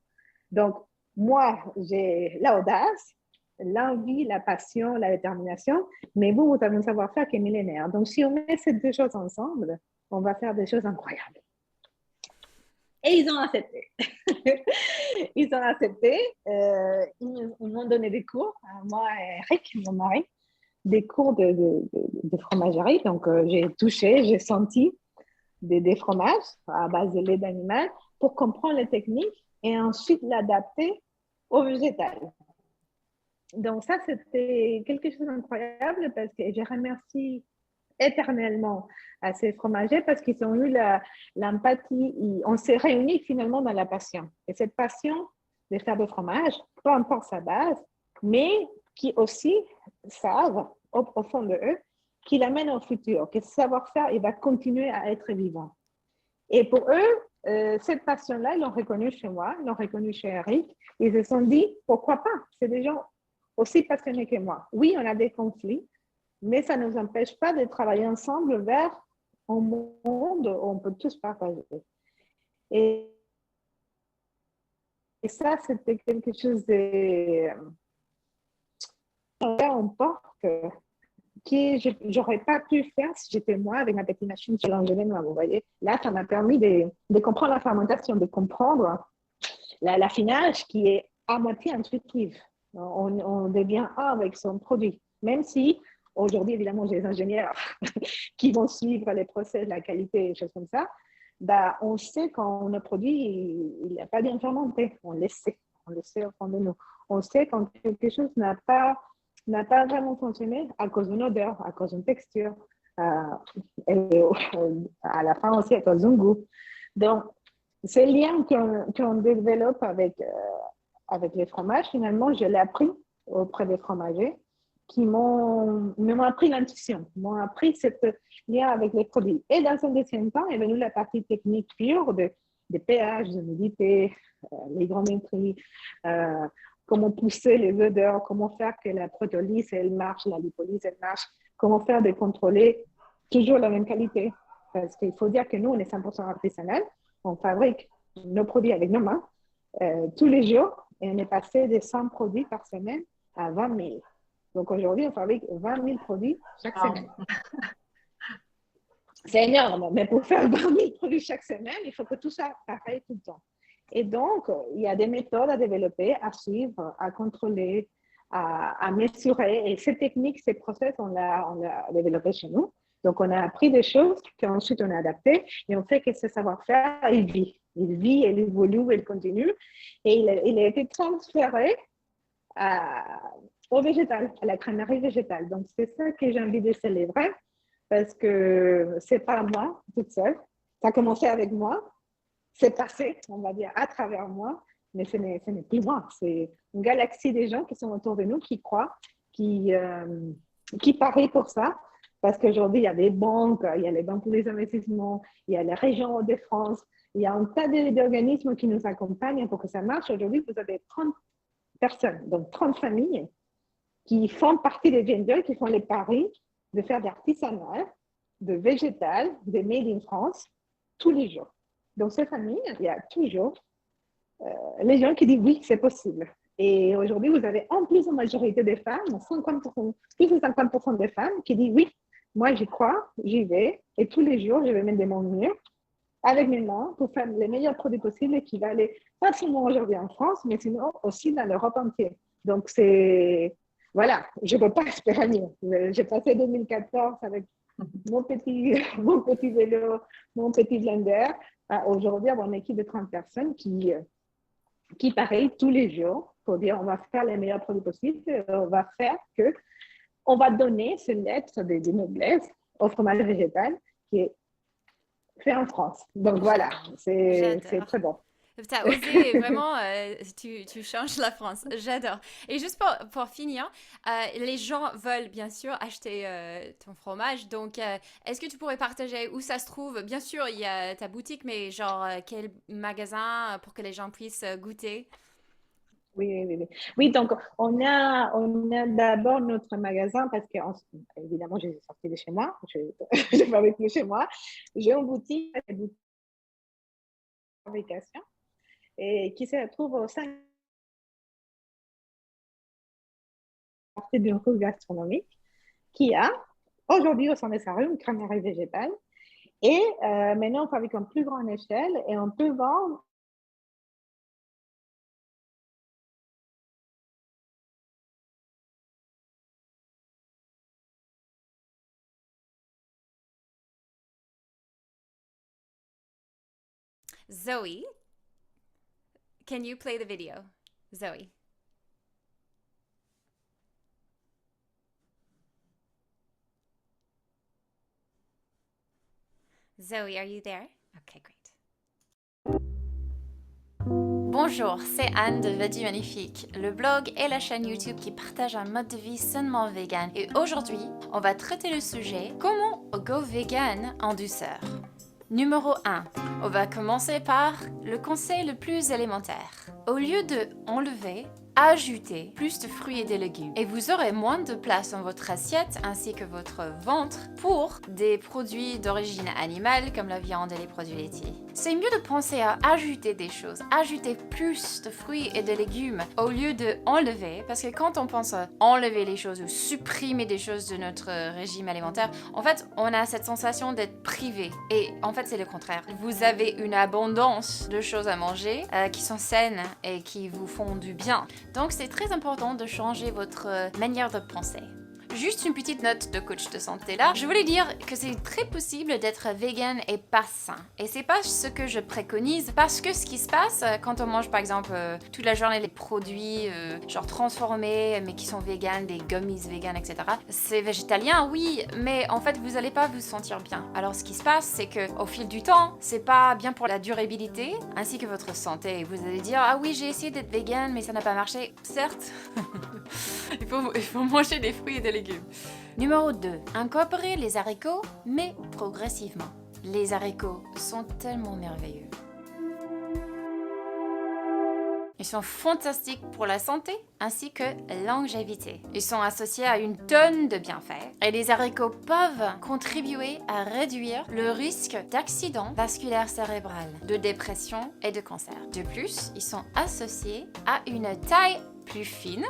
Donc, moi, j'ai l'audace l'envie, la passion, la détermination, mais vous avez un savoir-faire qui est millénaire. Donc, si on met ces deux choses ensemble, on va faire des choses incroyables. Et ils ont accepté. Ils ont accepté. Ils m'ont donné des cours, moi et Eric, mon mari, des cours de fromagerie. Donc, j'ai touché, j'ai senti des fromages à base de lait d'animal pour comprendre les techniques et ensuite l'adapter au végétal. Donc, ça, c'était quelque chose d'incroyable parce que je remercie éternellement à ces fromagers parce qu'ils ont eu l'empathie. On s'est réunis finalement dans la passion. Et cette passion de faire du fromage, peu importe sa base, mais qui aussi savent au fond de eux qu'il amène au futur, que ce savoir-faire, il va continuer à être vivant. Et pour eux, cette passion-là, ils l'ont reconnue chez moi, ils l'ont reconnue chez Eric. Ils se sont dit, pourquoi pas? C'est des gens aussi passionnés que moi. Oui, on a des conflits, mais ça ne nous empêche pas de travailler ensemble vers un monde où on peut tous partager. Et ça, c'était quelque chose de... On porte que je n'aurais pas pu faire si j'étais moi avec ma petite machine sur l'angéline, vous voyez. Là, ça m'a permis de comprendre la fermentation, de comprendre l'affinage qui est à moitié intuitive. On devient un avec son produit, même si aujourd'hui, évidemment, j'ai des ingénieurs qui vont suivre les process, la qualité, des choses comme ça. Bah, on sait quand notre produit il n'a pas bien fermenté. On le sait au fond de nous. On sait quand quelque chose n'a pas vraiment fonctionné à cause d'une odeur, à cause d'une texture, et à la fin aussi à cause d'un goût. Donc, ces liens qu'on développe avec les fromages, finalement, je l'ai appris auprès des fromagers qui m'ont appris l'intuition, m'ont appris ce lien avec les produits. Et dans un deuxième temps, est venue la partie technique pure de pH, d'humidité, l'hygrométrie, comment pousser les odeurs, comment faire que la protéolyse, elle marche, la lipolyse, elle marche, comment faire de contrôler toujours la même qualité. Parce qu'il faut dire que nous, on est 100% artisanal, on fabrique nos produits avec nos mains tous les jours et on est passé de 100 produits par semaine à 20 000. Donc aujourd'hui, on fabrique 20 000 produits chaque semaine. C'est énorme, mais pour faire 20 000 produits chaque semaine, il faut que tout ça pareil tout le temps. Et donc, il y a des méthodes à développer, à suivre, à contrôler, à mesurer. Et ces techniques, ces process, on l'a développé chez nous. Donc, on a appris des choses qu'ensuite on a adaptées et on fait que ce savoir-faire, il vit. Il vit, il évolue, il continue. Et il a été transféré au végétal, à la crèmerie végétale. Donc, c'est ça que j'ai envie de célébrer parce que c'est pas moi toute seule. Ça a commencé avec moi, c'est passé, on va dire, à travers moi, mais ce n'est plus moi. C'est une galaxie de gens qui sont autour de nous, qui croient, qui parient pour ça. Parce qu'aujourd'hui, il y a des banques, il y a les banques pour les investissements, il y a les régions de France, il y a un tas d'organismes qui nous accompagnent pour que ça marche. Aujourd'hui, vous avez 30 personnes, donc 30 familles qui font partie des vendeurs, qui font les paris de faire de l'artisanal, de végétal, de made in France, tous les jours. Dans ces familles, il y a toujours les gens qui disent oui, c'est possible. Et aujourd'hui, vous avez en plus une majorité des femmes, 50%, plus de 50% des femmes qui disent oui, moi j'y crois, j'y vais, et tous les jours, je vais mettre de mon mieux avec mes mains pour faire les meilleurs produits possibles qui vont aller pas seulement aujourd'hui en France, mais sinon aussi dans l'Europe entière. Donc, c'est... Voilà, je ne peux pas espérer mieux. J'ai passé 2014 avec mon petit vélo, mon petit blender, aujourd'hui avoir une équipe de 30 personnes qui pareil tous les jours pour dire on va faire les meilleurs produits possibles, on va faire que on va donner ce lettre de noblesse au fromage végétal qui est fait en France. Donc voilà, c'est très bon. Tu as osé vraiment, tu changes la France. J'adore. Et juste pour finir, les gens veulent bien sûr acheter ton fromage. Donc, est-ce que tu pourrais partager où ça se trouve? Bien sûr, il y a ta boutique, mais genre quel magasin pour que les gens puissent goûter? Oui, donc on a d'abord notre magasin parce que, évidemment, je suis sortie de chez moi. Je ne fabrique plus chez moi. J'ai une boutique de fabrication et qui se trouve au 5 partie d'une rue gastronomique qui a aujourd'hui au sein de sa rue une crèmerie végétale. Et maintenant, on fabrique en plus grande échelle et on peut vendre. Zoe, can you play the video? Zoe. Zoe, are you there? Okay, great. Bonjour, c'est Anne de Veggie Magnifique, le blog et la chaîne YouTube qui partage un mode de vie sainement vegan. Et aujourd'hui, on va traiter le sujet comment go vegan en douceur. Numéro 1, on va commencer par le conseil le plus élémentaire. Au lieu de enlever, ajoutez plus de fruits et de légumes et vous aurez moins de place dans votre assiette ainsi que votre ventre pour des produits d'origine animale comme la viande et les produits laitiers. C'est mieux de penser à ajouter des choses, ajouter plus de fruits et de légumes au lieu de enlever, parce que quand on pense à enlever les choses ou supprimer des choses de notre régime alimentaire, en fait on a cette sensation d'être privé et en fait c'est le contraire. Vous avez une abondance de choses à manger qui sont saines et qui vous font du bien. Donc c'est très important de changer votre manière de penser. Juste une petite note de coach de santé là. Je voulais dire que c'est très possible d'être vegan et pas sain. Et c'est pas ce que je préconise parce que ce qui se passe quand on mange par exemple toute la journée les produits genre transformés mais qui sont vegan, des gummies vegan, etc. C'est végétalien, oui, mais en fait vous allez pas vous sentir bien. Alors ce qui se passe c'est que au fil du temps, c'est pas bien pour la durabilité ainsi que votre santé. Vous allez dire ah oui j'ai essayé d'être vegan mais ça n'a pas marché. Certes, il faut manger des fruits et des légumes. Numéro 2. Incorporer les haricots, mais progressivement. Les haricots sont tellement merveilleux. Ils sont fantastiques pour la santé ainsi que longévité. Ils sont associés à une tonne de bienfaits et les haricots peuvent contribuer à réduire le risque d'accident vasculaire cérébral, de dépression et de cancer. De plus, ils sont associés à une taille plus fine,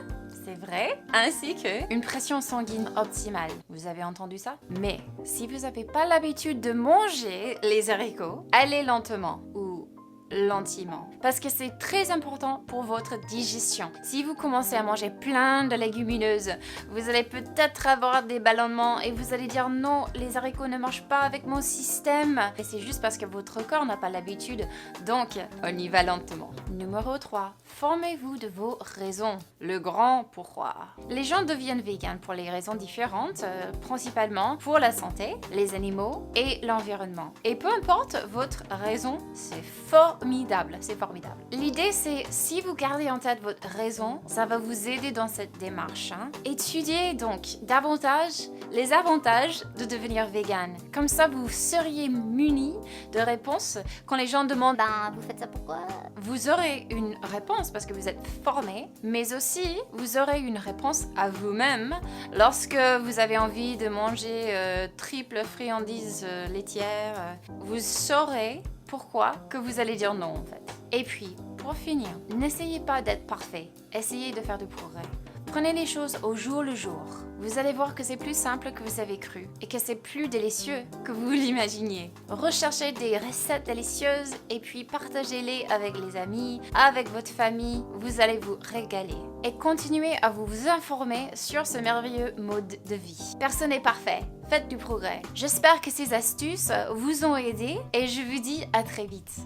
c'est vrai, ainsi qu'une pression sanguine optimale. Vous avez entendu ça? Mais si vous n'avez pas l'habitude de manger les haricots, allez lentement ou lentement parce que c'est très important pour votre digestion. Si vous commencez à manger plein de légumineuses, vous allez peut-être avoir des ballonnements et vous allez dire non, les haricots ne marchent pas avec mon système. Et c'est juste parce que votre corps n'a pas l'habitude, donc on y va lentement. Numéro 3, formez-vous de vos raisons, le grand pourquoi. Les gens deviennent véganes pour les raisons différentes, principalement pour la santé, les animaux et l'environnement. Et peu importe votre raison, c'est formidable, c'est formidable. L'idée c'est, si vous gardez en tête votre raison, ça va vous aider dans cette démarche. Étudiez donc davantage les avantages de devenir vegan. Comme ça, vous seriez muni de réponses quand les gens demandent « vous faites ça pourquoi ?» Vous aurez une réponse parce que vous êtes formé, mais aussi vous aurez une réponse à vous-même lorsque vous avez envie de manger triple friandise laitière. Vous saurez pourquoi que vous allez dire non en fait. Et puis, pour finir, n'essayez pas d'être parfait, essayez de faire du progrès. Prenez les choses au jour le jour. Vous allez voir que c'est plus simple que vous avez cru et que c'est plus délicieux que vous l'imaginiez. Recherchez des recettes délicieuses et puis partagez-les avec les amis, avec votre famille. Vous allez vous régaler. Et continuez à vous informer sur ce merveilleux mode de vie. Personne n'est parfait. Faites du progrès. J'espère que ces astuces vous ont aidé et je vous dis à très vite.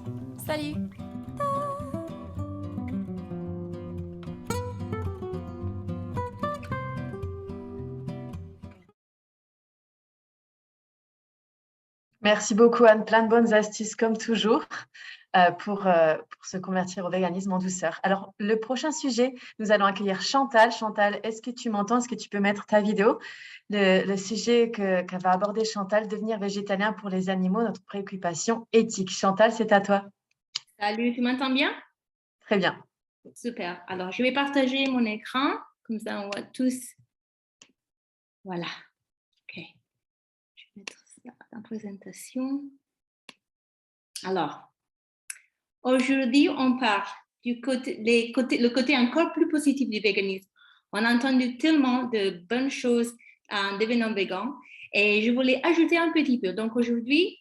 Salut! Merci beaucoup, Anne. Plein de bonnes astuces, comme toujours, pour se convertir au véganisme en douceur. Alors, le prochain sujet, nous allons accueillir Chantal. Chantal, est-ce que tu m'entends? Est-ce que tu peux mettre ta vidéo? Le sujet qu'elle va aborder Chantal, devenir végétalien pour les animaux, notre préoccupation éthique. Chantal, c'est à toi. Salut, tu m'entends bien? Très bien. Super. Alors, je vais partager mon écran. Comme ça, on voit tous. Voilà. OK. Je vais mettre ça en présentation. Alors, aujourd'hui, on parle le côté encore plus positif du véganisme. On a entendu tellement de bonnes choses en devenant végan et je voulais ajouter un petit peu. Donc aujourd'hui,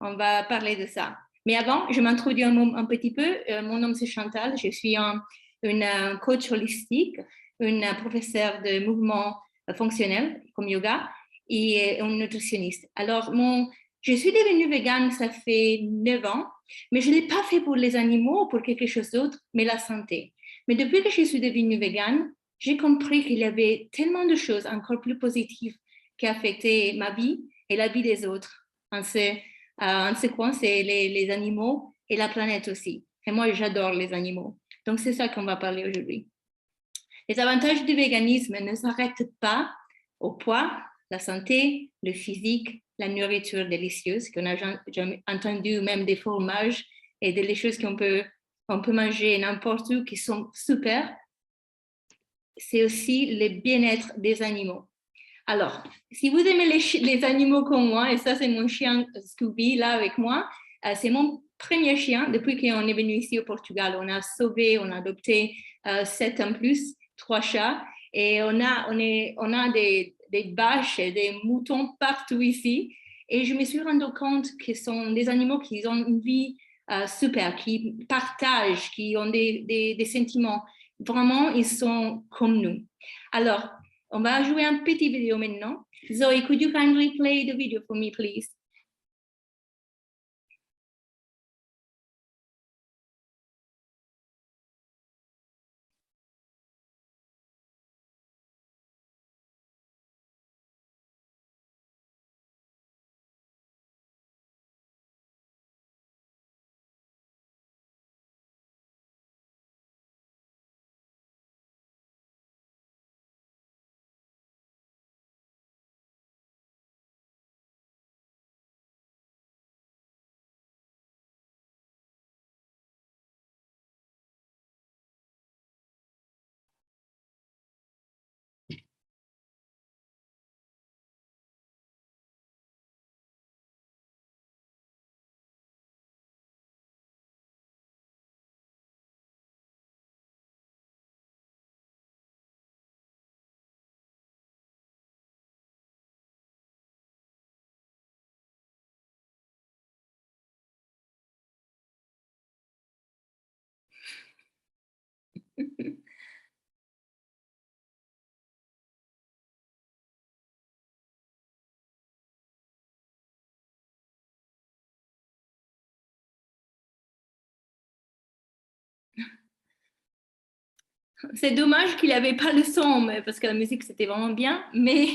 on va parler de ça. Mais avant, je m'introduis un petit peu. Mon nom c'est Chantal, je suis une coach holistique, une professeure de mouvement fonctionnel comme yoga et une nutritionniste. Alors, je suis devenue végane, ça fait 9 ans, mais je ne l'ai pas fait pour les animaux ou pour quelque chose d'autre, mais la santé. Mais depuis que je suis devenue végane, j'ai compris qu'il y avait tellement de choses encore plus positives qui affectaient ma vie et la vie des autres. En ce coin, c'est les animaux et la planète aussi. Et moi, j'adore les animaux. Donc, c'est ça qu'on va parler aujourd'hui. Les avantages du véganisme ne s'arrêtent pas au poids, la santé, le physique, la nourriture délicieuse, qu'on a jamais entendu, même des fromages et des choses qu'on peut manger n'importe où qui sont super. C'est aussi le bien-être des animaux. Alors, si vous aimez les animaux comme moi, et ça c'est mon chien Scooby là avec moi, c'est mon premier chien depuis qu'on est venu ici au Portugal. On a adopté 7 en plus, 3 chats, et on a des vaches et des moutons partout ici. Et je me suis rendu compte que ce sont des animaux qui ont une vie super, qui partagent, qui ont des sentiments. Vraiment, ils sont comme nous. Alors, on va jouer un petit vidéo maintenant. Zoe, could you kindly play the video for me, please? C'est dommage qu'il n'y avait pas le son, parce que la musique, c'était vraiment bien. Mais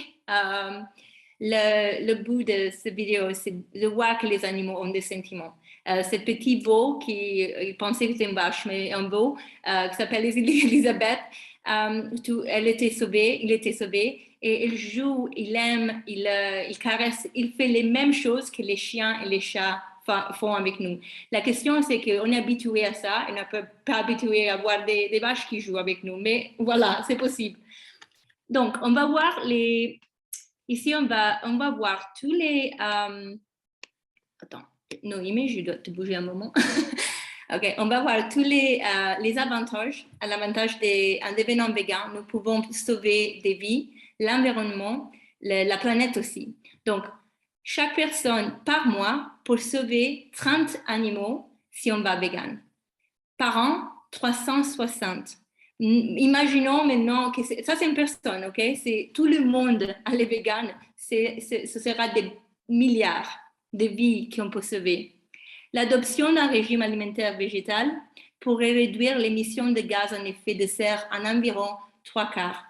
le bout de cette vidéo, c'est de voir que les animaux ont des sentiments. Ce petit veau qui pensait que c'était une vache, mais un veau, qui s'appelle Elisabeth, elle était sauvée, il était sauvé. Et il joue, il aime, il caresse, il fait les mêmes choses que les chiens et les chats font avec nous. La question, c'est qu'on est habitué à ça et on n'est pas habitué à voir des vaches qui jouent avec nous. Mais voilà, c'est possible. Donc, on va voir ici, on va voir tous les... Attends, Noémie, je dois te bouger un moment. OK, on va voir tous les avantages. L'avantage en devenant végan, nous pouvons sauver des vies, l'environnement, la planète aussi. Donc, chaque personne par mois pour sauver 30 animaux si on va vegan. Par an, 360. Imaginons maintenant que ça c'est une personne, ok? C'est tout le monde à les vegan, ce sera des milliards de vies qu'on peut sauver. L'adoption d'un régime alimentaire végétal pourrait réduire l'émission de gaz à effet de serre en environ 3/4.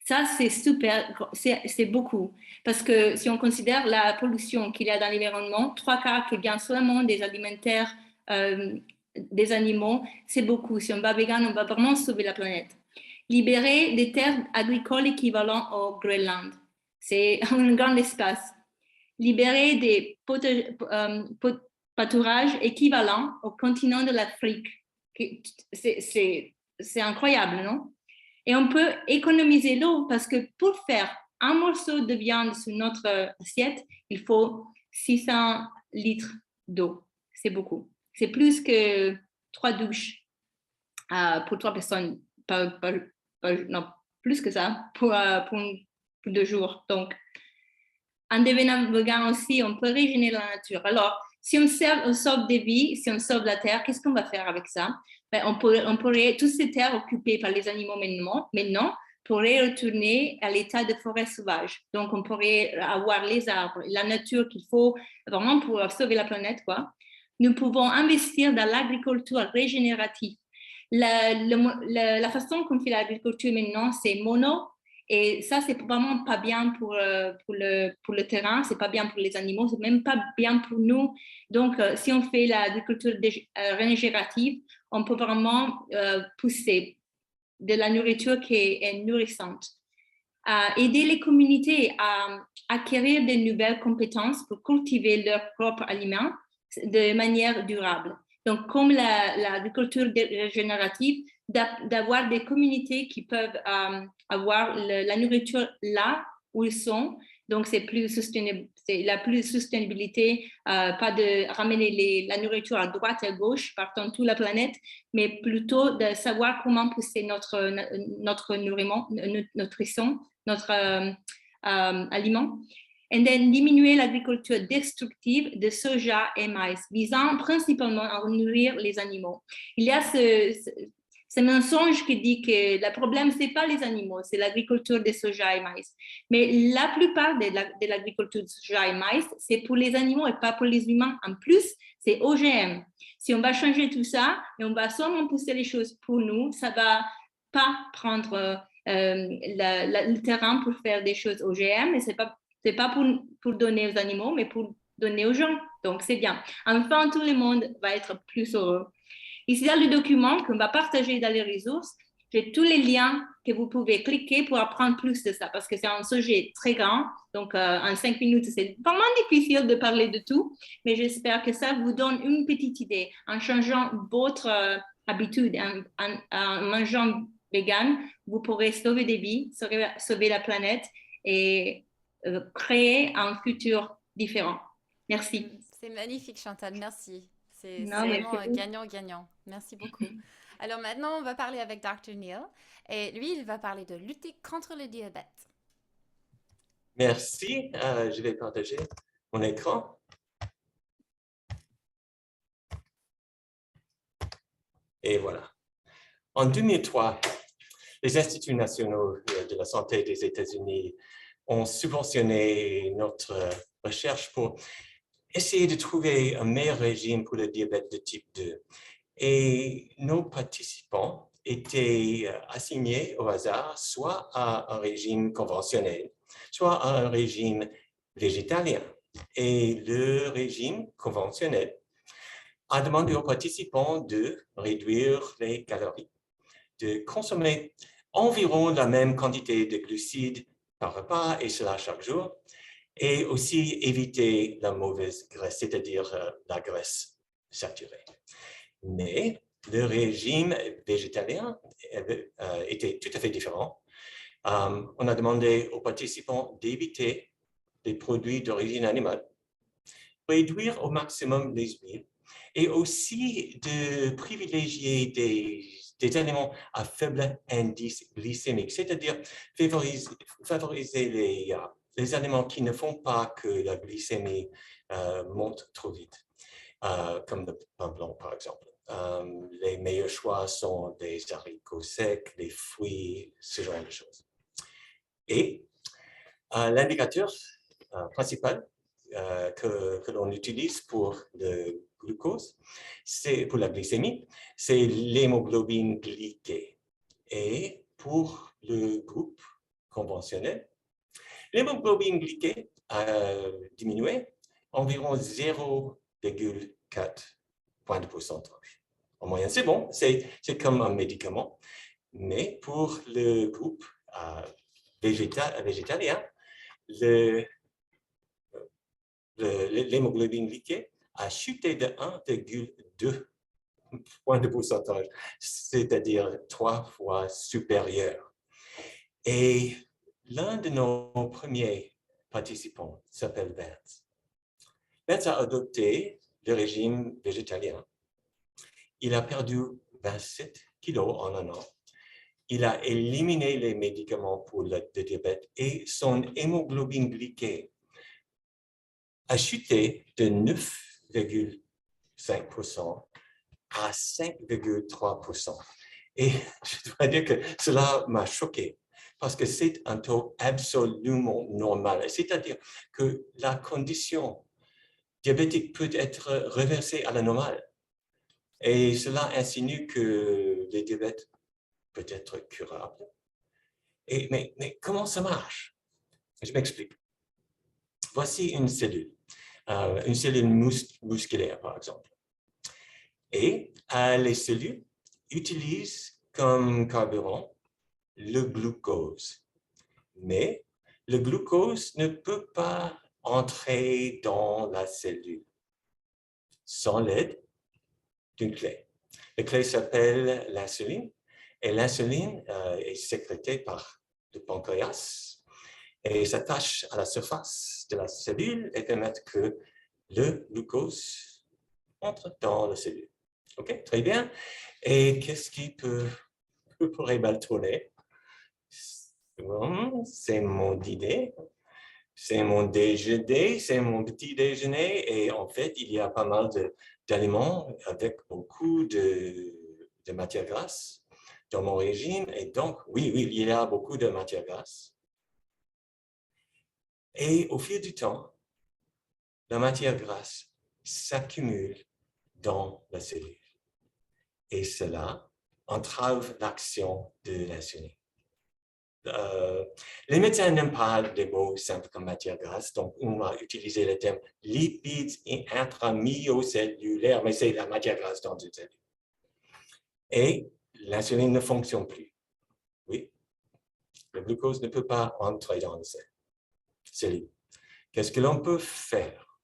Ça, c'est super, c'est beaucoup. Parce que si on considère la pollution qu'il y a dans l'environnement, 3/4 qui viennent seulement des alimentaires des animaux, c'est beaucoup. Si on va vegan, on va vraiment sauver la planète. Libérer des terres agricoles équivalentes au Groenland. C'est un grand espace. Libérer des pâturages équivalents au continent de l'Afrique. C'est incroyable, non? Et on peut économiser l'eau parce que pour faire un morceau de viande sur notre assiette, il faut 600 litres d'eau. C'est beaucoup. C'est plus que 3 douches pour 3 personnes. Non, plus que ça pour 2 jours. Donc, en devenant vegan aussi, on peut régénérer la nature. Alors, si on sauve des vies, si on sauve la terre, qu'est-ce qu'on va faire avec ça? Ben, on pourrait, toutes ces terres occupées par les animaux maintenant pourraient retourner à l'état de forêt sauvage. Donc, on pourrait avoir les arbres, la nature qu'il faut vraiment pour sauver la planète, quoi. Nous pouvons investir dans l'agriculture régénérative. La façon qu'on fait l'agriculture maintenant, c'est mono. Et ça, c'est vraiment pas bien pour le terrain, c'est pas bien pour les animaux, c'est même pas bien pour nous. Donc, si on fait l'agriculture régénérative, on peut vraiment pousser de la nourriture qui est nourrissante. Aider les communautés à acquérir de nouvelles compétences pour cultiver leurs propres aliments de manière durable. Donc, comme l'agriculture régénérative, d'avoir des communautés qui peuvent avoir la nourriture là où ils sont. Donc, c'est la plus sustainabilité, pas de ramener la nourriture à droite et à gauche partant toute la planète, mais plutôt de savoir comment pousser notre nourriment, notre nutrition, notre aliment. Et then diminuer l'agriculture destructive de soja et maïs, visant principalement à nourrir les animaux. Il y a ce mensonge qui dit que le problème, ce n'est pas les animaux, c'est l'agriculture de soja et maïs. Mais la plupart de l'agriculture de soja et maïs, c'est pour les animaux et pas pour les humains. En plus, c'est OGM. Si on va changer tout ça et on va seulement pousser les choses pour nous, ça ne va pas prendre le terrain pour faire des choses OGM, et ce n'est pas pour donner aux animaux, mais pour donner aux gens. Donc, c'est bien. Enfin, tout le monde va être plus heureux. Ici, dans le document qu'on va partager dans les ressources, j'ai tous les liens que vous pouvez cliquer pour apprendre plus de ça, parce que c'est un sujet très grand. Donc, en 5 minutes, c'est vraiment difficile de parler de tout, mais j'espère que ça vous donne une petite idée. En changeant votre habitude, en mangeant vegan, vous pourrez sauver des vies, sauver la planète et créer un futur différent. Merci. C'est magnifique, Chantal, merci. C'est Non, mais vraiment c'est- gagnant-gagnant. Merci beaucoup. Alors maintenant, on va parler avec Dr. Neil. Et lui, il va parler de lutter contre le diabète. Merci. Je vais partager mon écran. Et voilà. En 2003, les Instituts nationaux de la santé des États-Unis ont subventionné notre recherche pour essayer de trouver un meilleur régime pour le diabète de type 2. Et nos participants étaient assignés au hasard soit à un régime conventionnel, soit à un régime végétalien. Et le régime conventionnel a demandé aux participants de réduire les calories, de consommer environ la même quantité de glucides par repas, et cela chaque jour, et aussi éviter la mauvaise graisse, c'est-à-dire la graisse saturée. Mais le régime végétalien était tout à fait différent. On a demandé aux participants d'éviter les produits d'origine animale, réduire au maximum les huiles et aussi de privilégier des aliments à faible indice glycémique, c'est-à-dire favoriser les aliments qui ne font pas que la glycémie monte trop vite, comme le pain blanc par exemple. Les meilleurs choix sont des haricots secs, des fruits, ce genre de choses. Et l'indicateur principal que l'on utilise pour le glucose, c'est pour la glycémie, c'est l'hémoglobine glyquée. Et pour le groupe conventionnel, l'hémoglobine glyquée a diminué environ 0,4 points de pourcentage. En moyenne, c'est bon, c'est comme un médicament, mais pour le groupe végétalien, l'hémoglobine glyquée a chuté de 1,2 points de pourcentage, c'est-à-dire 3 fois supérieur. Et l'un de nos premiers participants s'appelle Vance. Vance a adopté le régime végétalien. Il a perdu 27 kilos en un an. il a éliminé les médicaments pour le diabète et son hémoglobine glyquée a chuté de 9,5% à 5,3%. Et je dois dire que cela m'a choqué parce que c'est un taux absolument normal. C'est-à-dire que la condition diabétique peut être reversée à la normale. Et cela insinue que le diabète peut être curable. Mais comment ça marche? Je m'explique. Voici une cellule musculaire, par exemple. Et les cellules utilisent comme carburant le glucose. Mais le glucose ne peut pas entrer dans la cellule sans l'aide d'une clé. La clé s'appelle l'insuline et l'insuline est sécrétée par le pancréas et s'attache à la surface de la cellule et permet que le glucose entre dans la cellule. OK, très bien. Et qu'est-ce qui pourrait mal tourner? C'est mon dîner, c'est mon déjeuner, c'est mon petit déjeuner. Et en fait, il y a pas mal d'aliments avec beaucoup de matière grasse dans mon régime. Et donc, oui, il y a beaucoup de matière grasse. Et au fil du temps, la matière grasse s'accumule dans la cellule. Et cela entrave l'action de l'insuline. Les médecins n'aiment pas des mots simples comme matière grasse, donc on va utiliser le terme lipides intramyocellulaires, mais c'est la matière grasse dans une cellule. Et l'insuline ne fonctionne plus. Oui, le glucose ne peut pas entrer dans la cellule. Qu'est-ce que l'on peut faire?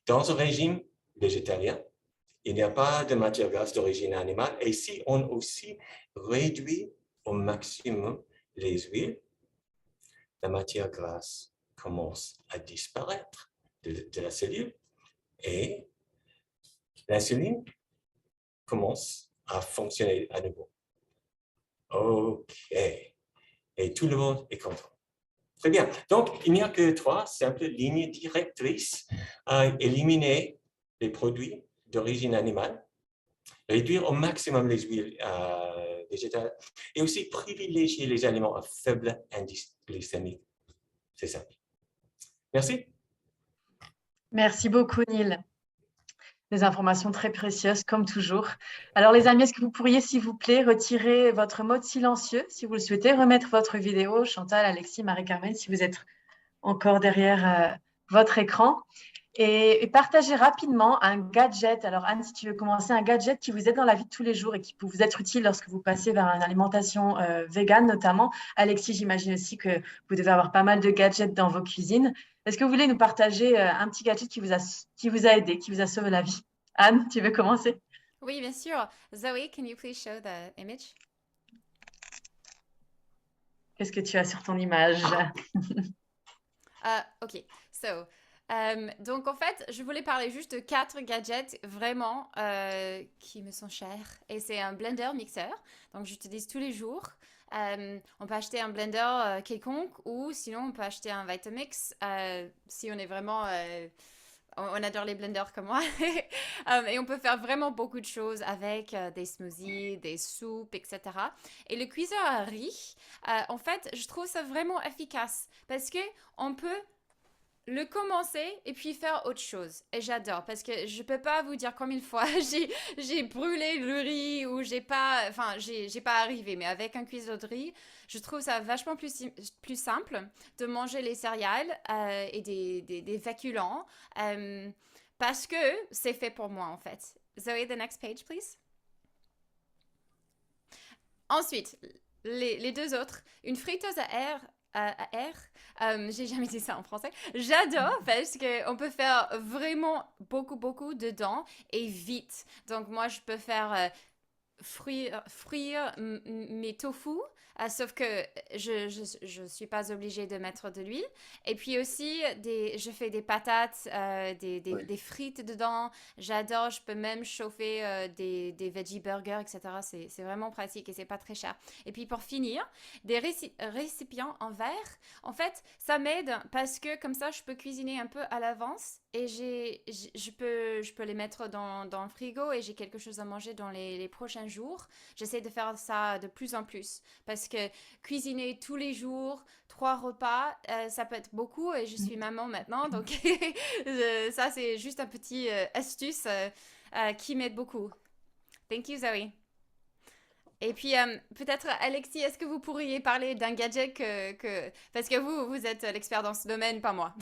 Dans un régime végétalien, il n'y a pas de matière grasse d'origine animale. Et si on aussi réduit au maximum les huiles, la matière grasse commence à disparaître de la cellule et l'insuline commence à fonctionner à nouveau. OK. Et tout le monde est content. Très bien. Donc, il n'y a que 3 simples lignes directrices à éliminer les produits d'origine animale, réduire au maximum les huiles végétales et aussi privilégier les aliments à faible indice glycémique. C'est simple. Merci. Merci beaucoup, Neil. Des informations très précieuses, comme toujours. Alors, les amis, est-ce que vous pourriez, s'il vous plaît, retirer votre mode silencieux, si vous le souhaitez, remettre votre vidéo, Chantal, Alexis, Marie-Carmen, si vous êtes encore derrière votre écran, et partager rapidement un gadget. Alors, Anne, si tu veux commencer, un gadget qui vous aide dans la vie de tous les jours et qui peut vous être utile lorsque vous passez vers une alimentation végane, notamment. Alexis, j'imagine aussi que vous devez avoir pas mal de gadgets dans vos cuisines. Est-ce que vous voulez nous partager un petit gadget qui vous a aidé, qui vous a sauvé la vie? Anne, tu veux commencer? Oui, bien sûr. Zoe, can you please show the image? Qu'est-ce que tu as sur ton image? OK. So, donc en fait, je voulais parler juste de 4 gadgets vraiment qui me sont chers. Et c'est un blender mixeur. Donc j'utilise tous les jours. On peut acheter un blender quelconque ou sinon on peut acheter un Vitamix si on est vraiment... on adore les blenders comme moi. Et on peut faire vraiment beaucoup de choses avec des smoothies, des soupes, etc. Et le cuiseur à riz, en fait, je trouve ça vraiment efficace parce que on peut le commencer et puis faire autre chose. Et j'adore parce que je peux pas vous dire combien de fois j'ai brûlé le riz ou j'ai pas arrivé. Mais avec un cuiseur de riz, je trouve ça vachement plus simple de manger les céréales et des féculents parce que c'est fait pour moi en fait. Zoe, the next page, please. Ensuite, les 2 autres, une friteuse à air. J'ai jamais dit ça en français. J'adore parce qu'on peut faire vraiment beaucoup dedans et vite. Donc moi, je peux faire frire mes tofu sauf que je suis pas obligée de mettre de l'huile. Et puis aussi, je fais des patates, des frites dedans. J'adore, je peux même chauffer des veggie burgers, etc. C'est vraiment pratique et c'est pas très cher. Et puis pour finir, des récipients en verre. En fait, ça m'aide parce que comme ça, je peux cuisiner un peu à l'avance et je peux les mettre dans le frigo et j'ai quelque chose à manger dans les prochains jours. J'essaie de faire ça de plus en plus parce que cuisiner tous les jours, 3 repas, ça peut être beaucoup et je suis maman maintenant, donc ça c'est juste un petit astuce qui m'aide beaucoup. Thank you Zoe. Et puis, peut-être, Alexis, est-ce que vous pourriez parler d'un gadget parce que vous êtes l'expert dans ce domaine, pas moi.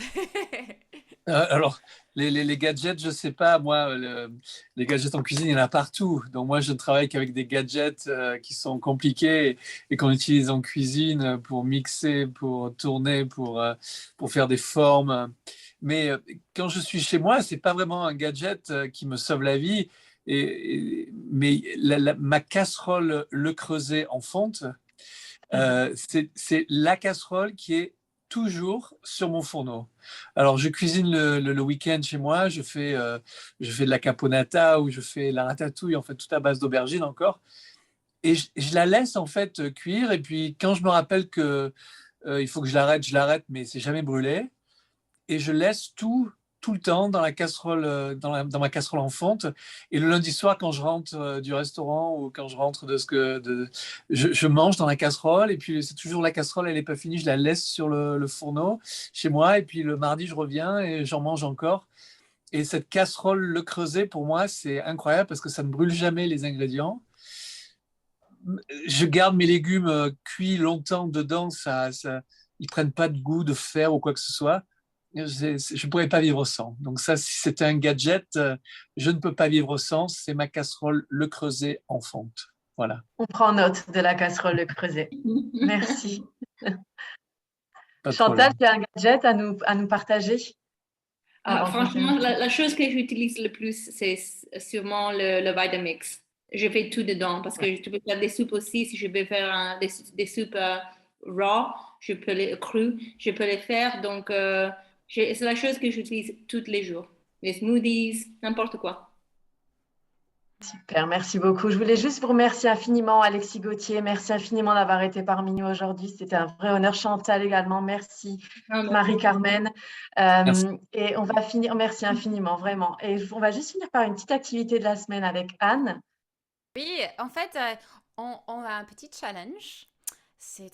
Alors, les gadgets, je sais pas, moi, les gadgets en cuisine, il y en a partout. Donc, moi, je ne travaille qu'avec des gadgets qui sont compliqués et qu'on utilise en cuisine pour mixer, pour tourner, pour faire des formes. Mais quand je suis chez moi, c'est pas vraiment un gadget qui me sauve la vie. Mais ma casserole Le Creuset en fonte, c'est la casserole qui est toujours sur mon fourneau. Alors, je cuisine le week-end chez moi, je fais de la caponata ou je fais la ratatouille, en fait, tout à base d'aubergine encore. Et je la laisse, en fait, cuire. Et puis, quand je me rappelle que il faut que je l'arrête, mais c'est jamais brûlé. Et je laisse tout le temps dans la casserole, dans ma casserole en fonte. Et le lundi soir, quand je rentre du restaurant ou quand je rentre je mange dans la casserole. Et puis, c'est toujours la casserole, elle n'est pas finie. Je la laisse sur le fourneau chez moi. Et puis, le mardi, je reviens et j'en mange encore. Et cette casserole Le Creuset, pour moi, c'est incroyable parce que ça ne brûle jamais les ingrédients. Je garde mes légumes cuits longtemps dedans. Ils prennent pas de goût de fer ou quoi que ce soit. Je ne pourrais pas vivre sans. Donc ça, si c'était un gadget, je ne peux pas vivre sans. C'est ma casserole Le Creuset en fonte. Voilà. On prend note de la casserole Le Creuset. Merci. Pas de Chantal, problème. tu as un gadget à nous partager? Franchement, la chose que j'utilise le plus, c'est sûrement le Vitamix. Je fais tout dedans parce que je peux faire des soupes aussi. Si je veux faire des soupes raw, je peux les crues, je peux les faire. Donc, c'est la chose que j'utilise tous les jours. Les smoothies, n'importe quoi. Super, merci beaucoup. Je voulais juste vous remercier infiniment, Alexis Gauthier. Merci infiniment d'avoir été parmi nous aujourd'hui. C'était un vrai honneur. Chantal également. Merci, Marie-Carmen. Et on va finir. Merci infiniment, vraiment. Et on va juste finir par une petite activité de la semaine avec Anne. Oui, en fait, on a un petit challenge. C'est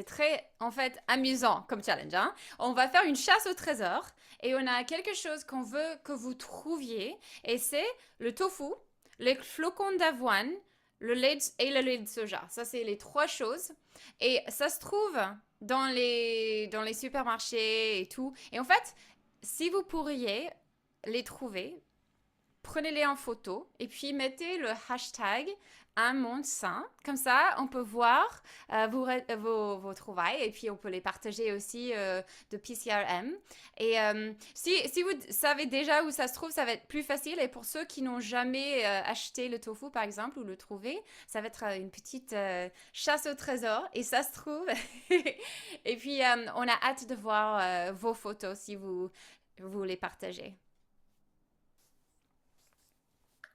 très, en fait, amusant comme challenge, hein. On va faire une chasse au trésor et on a quelque chose qu'on veut que vous trouviez et c'est le tofu, les flocons d'avoine, le lait et le lait de soja. Ça, c'est les 3 choses. Et ça se trouve dans les supermarchés et tout. Et en fait, si vous pourriez les trouver, prenez-les en photo et puis mettez le hashtag un monde sain. Comme ça, on peut voir vos trouvailles et puis on peut les partager aussi de PCRM. Et si vous savez déjà où ça se trouve, ça va être plus facile. Et pour ceux qui n'ont jamais acheté le tofu, par exemple, ou le trouvé, ça va être une petite chasse au trésor. Et ça se trouve. Et puis, on a hâte de voir vos photos si vous les partagez.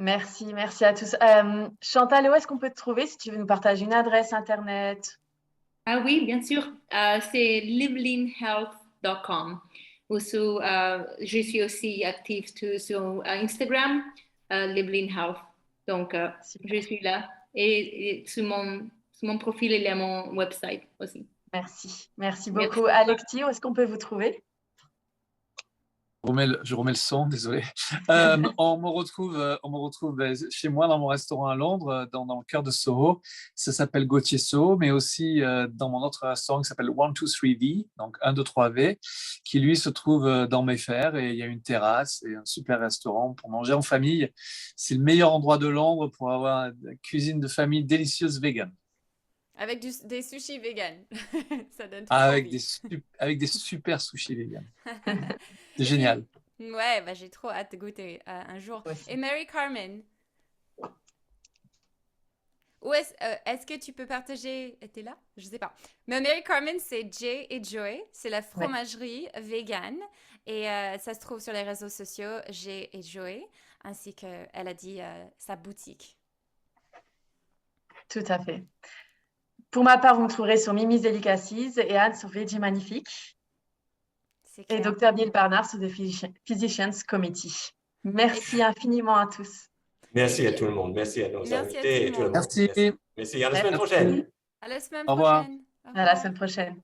Merci, merci à tous. Chantal, où est-ce qu'on peut te trouver si tu veux nous partager une adresse Internet? Ah oui, bien sûr. C'est livelinehealth.com. Je suis aussi active sur Instagram, Liveline Health. Donc, je suis là. Et sur mon profil, il y a mon website aussi. Merci, merci beaucoup. Alexis, où est-ce qu'on peut vous trouver? Je remets le son, désolé. On me retrouve chez moi dans mon restaurant à Londres, dans le cœur de Soho. Ça s'appelle Gauthier Soho, mais aussi dans mon autre restaurant qui s'appelle 123V, donc 123V, qui lui se trouve dans Mayfair et il y a une terrasse et un super restaurant pour manger en famille. C'est le meilleur endroit de Londres pour avoir une cuisine de famille délicieuse vegan. Avec des sushis vegan. Ça donne trop Avec envie. avec des super sushis vegan. C'est génial. Ouais, bah, j'ai trop hâte de goûter un jour. Aussi. Et Mary Carmen, Ou est-ce que tu peux partager... T'es là? Je sais pas. Mais Mary Carmen, c'est Jay et Joy. C'est la fromagerie vegan. Et ça se trouve sur les réseaux sociaux, Jay et Joy. Ainsi qu'elle a dit sa boutique. Tout à fait. Pour ma part, vous me trouverez sur Mimi's Delicacies et Anne sur Veggie Magnifique. C'est Et clair. Dr Neil Barnard sur The Physicians Committee. Merci infiniment à tous. Merci à tout le monde. Merci à nos Merci à invités et tout tout le le monde. monde. Merci. Merci. À la semaine Merci. prochaine. À la semaine Au revoir. prochaine. Au À la revoir. semaine prochaine.